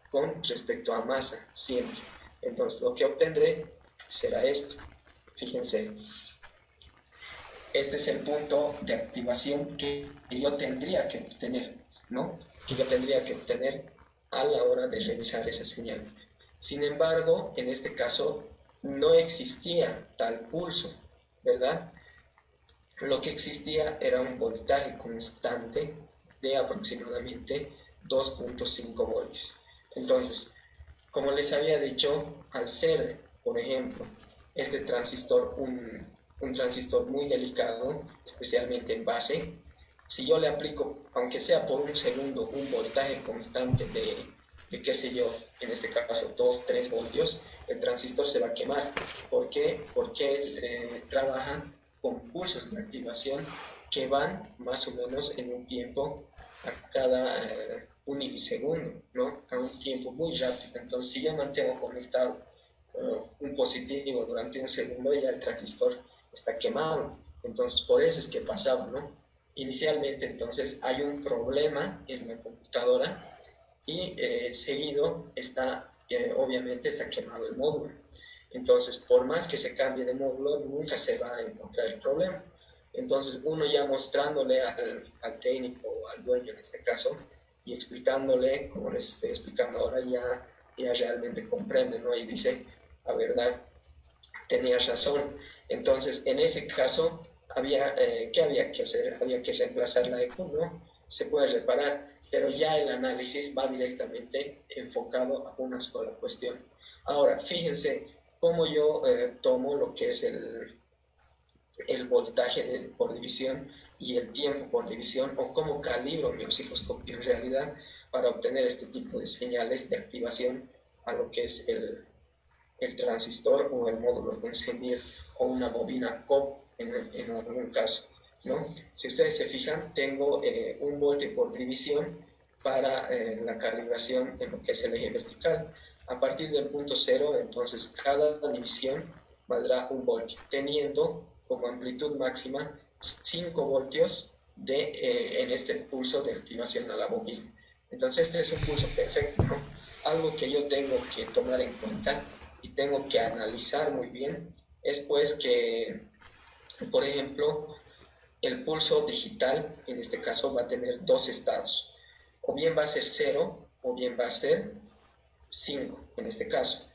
con respecto a masa, siempre. Entonces, lo que obtendré será esto. Fíjense, este es el punto de activación que yo tendría que obtener, ¿no? Que yo tendría que obtener a la hora de revisar esa señal. Sin embargo, en este caso no existía tal pulso, ¿verdad? Lo que existía era un voltaje constante de aproximadamente 2.5 voltios. Entonces, como les había dicho, al ser, por ejemplo, este transistor un transistor muy delicado, especialmente en base, si yo le aplico, aunque sea por un segundo, un voltaje constante de qué sé yo, en este caso 2-3 voltios, el transistor se va a quemar. ¿Por qué? Porque trabaja con pulsos de activación que van más o menos en un tiempo a cada un milisegundo, ¿no? A un tiempo muy rápido. Entonces, si yo mantengo conectado un positivo durante un segundo, ya el transistor está quemado. Entonces, por eso es que pasaba, ¿no? Inicialmente, entonces, hay un problema en la computadora y seguido obviamente está quemado el módulo. Entonces, por más que se cambie de módulo, nunca se va a encontrar el problema. Entonces, uno ya mostrándole al técnico o al dueño en este caso y explicándole, como les estoy explicando ahora, ya realmente comprende, ¿no? Y dice, la verdad, tenías razón. Entonces, en ese caso, ¿qué había que hacer? Había que reemplazar la ECU, ¿no? Se puede reparar, pero ya el análisis va directamente enfocado a una sola cuestión. Ahora, fíjense cómo yo tomo lo que es el voltaje por división y el tiempo por división, o cómo calibro mi osciloscopio en realidad para obtener este tipo de señales de activación a lo que es el transistor o el módulo de encendido o una bobina COP en algún caso, ¿no? Si ustedes se fijan, tengo un voltio por división para la calibración en lo que es el eje vertical. A partir del punto cero, entonces cada división valdrá un voltio, teniendo como amplitud máxima 5 voltios en este pulso de activación a la bobina. Entonces este es un pulso perfecto, ¿no? Algo que yo tengo que tomar en cuenta y tengo que analizar muy bien es pues que, por ejemplo, el pulso digital en este caso va a tener dos estados, o bien va a ser 0 o bien va a ser 5 en este caso.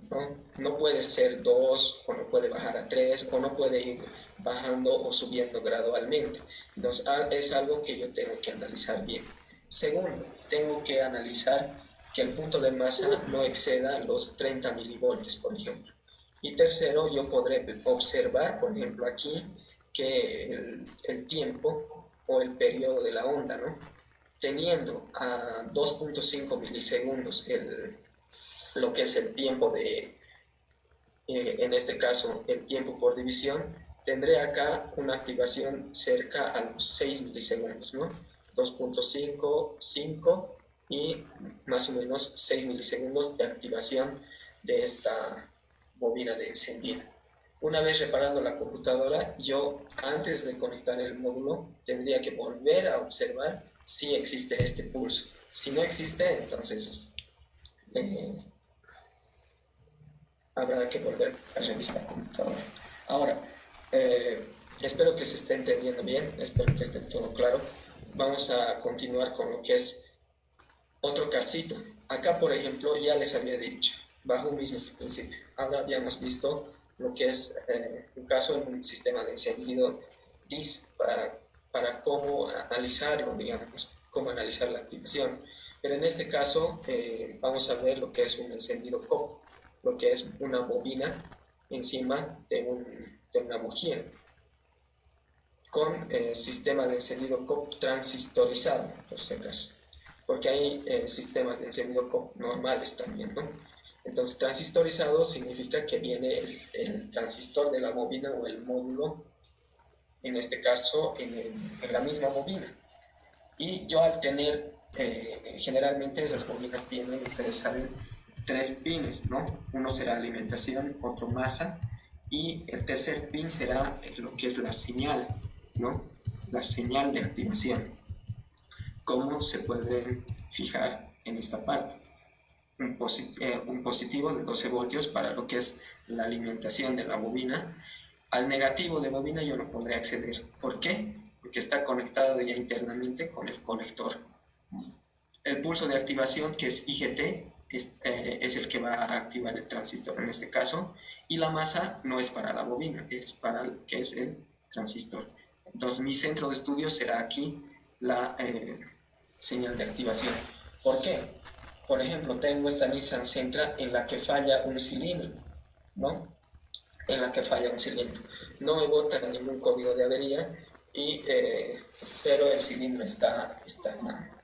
¿no? No puede ser 2 o no puede bajar a 3 o no puede ir bajando o subiendo gradualmente. Entonces es algo que yo tengo que analizar bien. Segundo, tengo que analizar que el punto de masa no exceda los 30 milivoltios, por ejemplo. Y tercero, yo podré observar, por ejemplo, aquí, que el tiempo o el periodo de la onda, ¿no? Teniendo a 2.5 milisegundos lo que es el tiempo en este caso, el tiempo por división, tendré acá una activación cerca a los 6 milisegundos, ¿no? 2.5, 5 y más o menos 6 milisegundos de activación de esta bobina de encendida. Una vez reparando la computadora, yo antes de conectar el módulo tendría que volver a observar si existe este pulso. Si no existe, entonces habrá que volver a revisar la computadora. Ahora, espero que se esté entendiendo bien, espero que esté todo claro. Vamos a continuar con lo que es otro casito. Acá, por ejemplo, ya les había dicho, bajo un mismo principio. Ahora habíamos visto lo que es un caso en un sistema de encendido DIS para cómo analizarlo, digamos, cómo analizar la activación. Pero en este caso vamos a ver lo que es un encendido COP, lo que es una bobina encima de una bujía con sistema de encendido COP transistorizado, por si acaso, porque hay sistemas de encendido COP normales también, ¿no? Entonces, transistorizado significa que viene el transistor de la bobina o el módulo, en este caso, en la misma bobina. Y yo al tener, generalmente esas bobinas tienen, ustedes saben, 3 pines, ¿no? Uno será alimentación, otro masa, y el tercer pin será lo que es la señal, ¿no? La señal de activación. ¿Cómo se puede fijar en esta parte? Un positivo de 12 voltios para lo que es la alimentación de la bobina. Al negativo de bobina yo no podré acceder. ¿Por qué? Porque está conectado ya internamente con el conector. El pulso de activación, que es IGT, es el que va a activar el transistor en este caso, y la masa no es para la bobina, es para el que es el transistor. Entonces mi centro de estudio será aquí la señal de activación. ¿Por qué? Por ejemplo, tengo esta Nissan Sentra en la que falla un cilindro, ¿no? En la que falla un cilindro. No me bota ningún código de avería, pero el cilindro está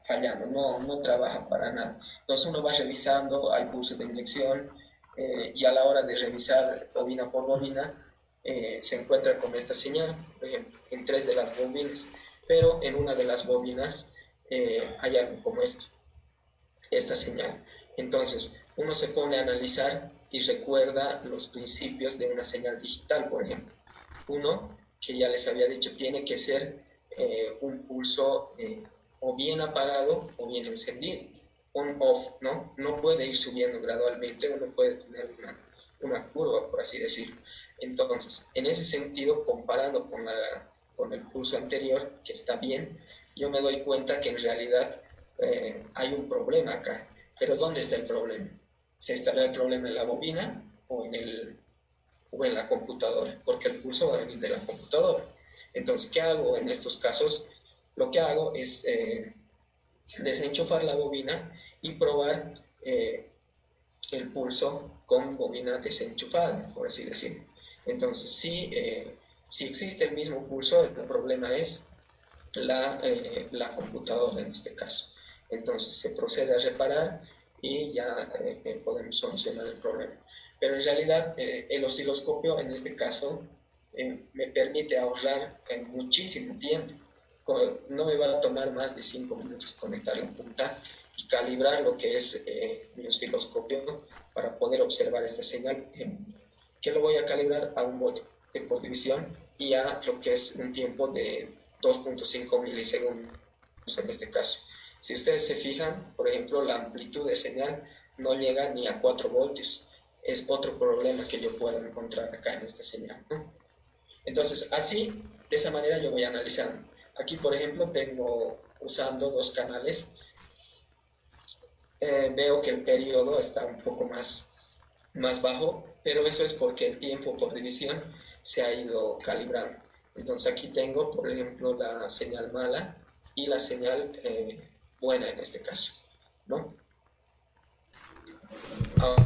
fallando, no trabaja para nada. Entonces uno va revisando, hay pulso de inyección y a la hora de revisar bobina por bobina se encuentra con esta señal, por ejemplo, en 3 de las bobinas, pero en una de las bobinas hay algo como esta señal. Entonces, uno se pone a analizar y recuerda los principios de una señal digital, por ejemplo. Uno, que ya les había dicho, tiene que ser un pulso o bien apagado o bien encendido, on-off, ¿no? No puede ir subiendo gradualmente, uno puede tener una curva, por así decirlo. Entonces, en ese sentido, comparando con el pulso anterior, que está bien, yo me doy cuenta que en realidad hay un problema acá. Pero ¿dónde está el problema? ¿Se estará el problema en la bobina o en la computadora? Porque el pulso va a venir de la computadora. Entonces, ¿qué hago en estos casos? Lo que hago es desenchufar la bobina y probar el pulso con bobina desenchufada, por así decirlo. Entonces, si existe el mismo pulso, el problema es la computadora en este caso. Entonces se procede a reparar y ya podemos solucionar el problema. Pero en realidad el osciloscopio en este caso me permite ahorrar muchísimo tiempo. No me va a tomar más de 5 minutos conectar la punta y calibrar lo que es mi osciloscopio para poder observar esta señal, que lo voy a calibrar a 1 volt por división y a lo que es un tiempo de 2.5 milisegundos en este caso. Si ustedes se fijan, por ejemplo, la amplitud de señal no llega ni a 4 voltios. Es otro problema que yo puedo encontrar acá en esta señal, ¿no? Entonces, así, de esa manera yo voy analizando. Aquí, por ejemplo, tengo usando 2 canales. Veo que el periodo está un poco más más bajo, pero eso es porque el tiempo por división se ha ido calibrando. Entonces aquí tengo, por ejemplo, la señal mala y la señal buena en este caso, ¿no?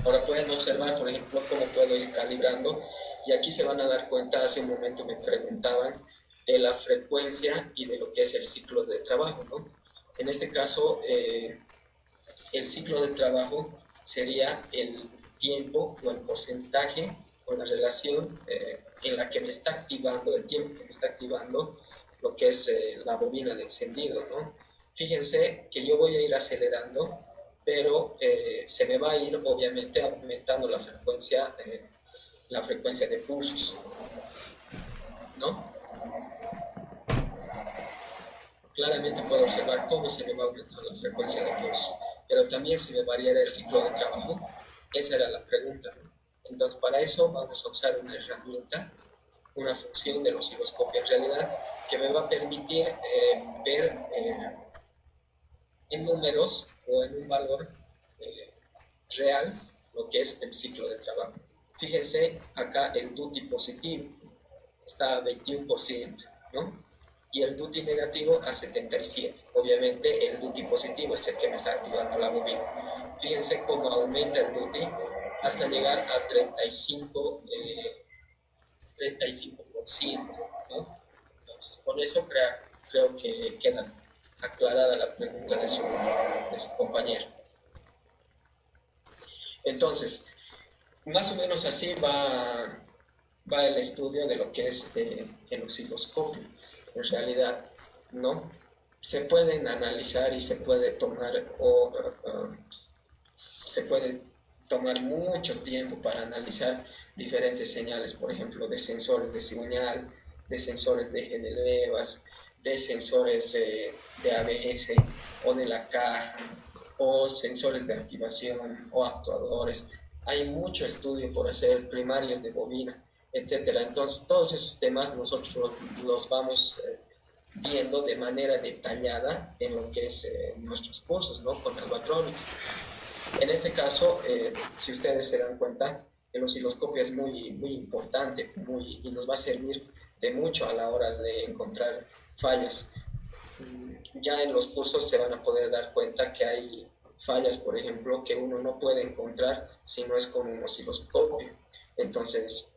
Ahora pueden observar, por ejemplo, cómo puedo ir calibrando, y aquí se van a dar cuenta, hace un momento me preguntaban de la frecuencia y de lo que es el ciclo de trabajo, ¿no? En este caso, el ciclo de trabajo sería el tiempo o el porcentaje o la relación en la que me está activando, el tiempo que me está activando lo que es la bobina de encendido, ¿no? Fíjense que yo voy a ir acelerando, pero se me va a ir obviamente aumentando la frecuencia de pulsos, ¿no? Claramente puedo observar cómo se me va aumentando la frecuencia de pulsos, pero también se me variará el ciclo de trabajo. Esa era la pregunta, ¿no? Entonces, para eso vamos a usar una herramienta, una función del osciloscopio en realidad, que me va a permitir ver en números o en un valor real lo que es el ciclo de trabajo. Fíjense, acá el duty positivo está a 21%, ¿no? Y el duty negativo a 77%. Obviamente el duty positivo es el que me está activando la bobina. Fíjense cómo aumenta el duty hasta llegar a 35%, ¿no? Entonces, con eso creo que queda aclarada la pregunta de su compañero. Entonces, más o menos así va el estudio de lo que es el osciloscopio. En realidad, ¿no? Se pueden analizar y se puede tomar se puede tomar mucho tiempo para analizar diferentes señales, por ejemplo, de sensores de cigüeñal, de sensores de eje de levas, de sensores de ABS o de la caja, o sensores de activación o actuadores. Hay mucho estudio por hacer, primarios de bobina, etcétera. Entonces, todos esos temas nosotros los vamos viendo de manera detallada en lo que es nuestros cursos, ¿no? Con Albatronics. En este caso, si ustedes se dan cuenta, el osciloscopio es muy, muy importante y nos va a servir de mucho a la hora de encontrar fallas. Ya en los cursos se van a poder dar cuenta que hay fallas, por ejemplo, que uno no puede encontrar si no es con un osciloscopio. Entonces,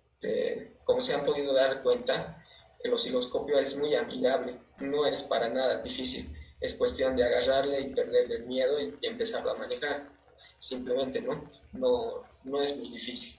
como se han podido dar cuenta, el osciloscopio es muy amigable, no es para nada difícil, es cuestión de agarrarle y perderle el miedo y empezarlo a manejar. Simplemente no es muy difícil.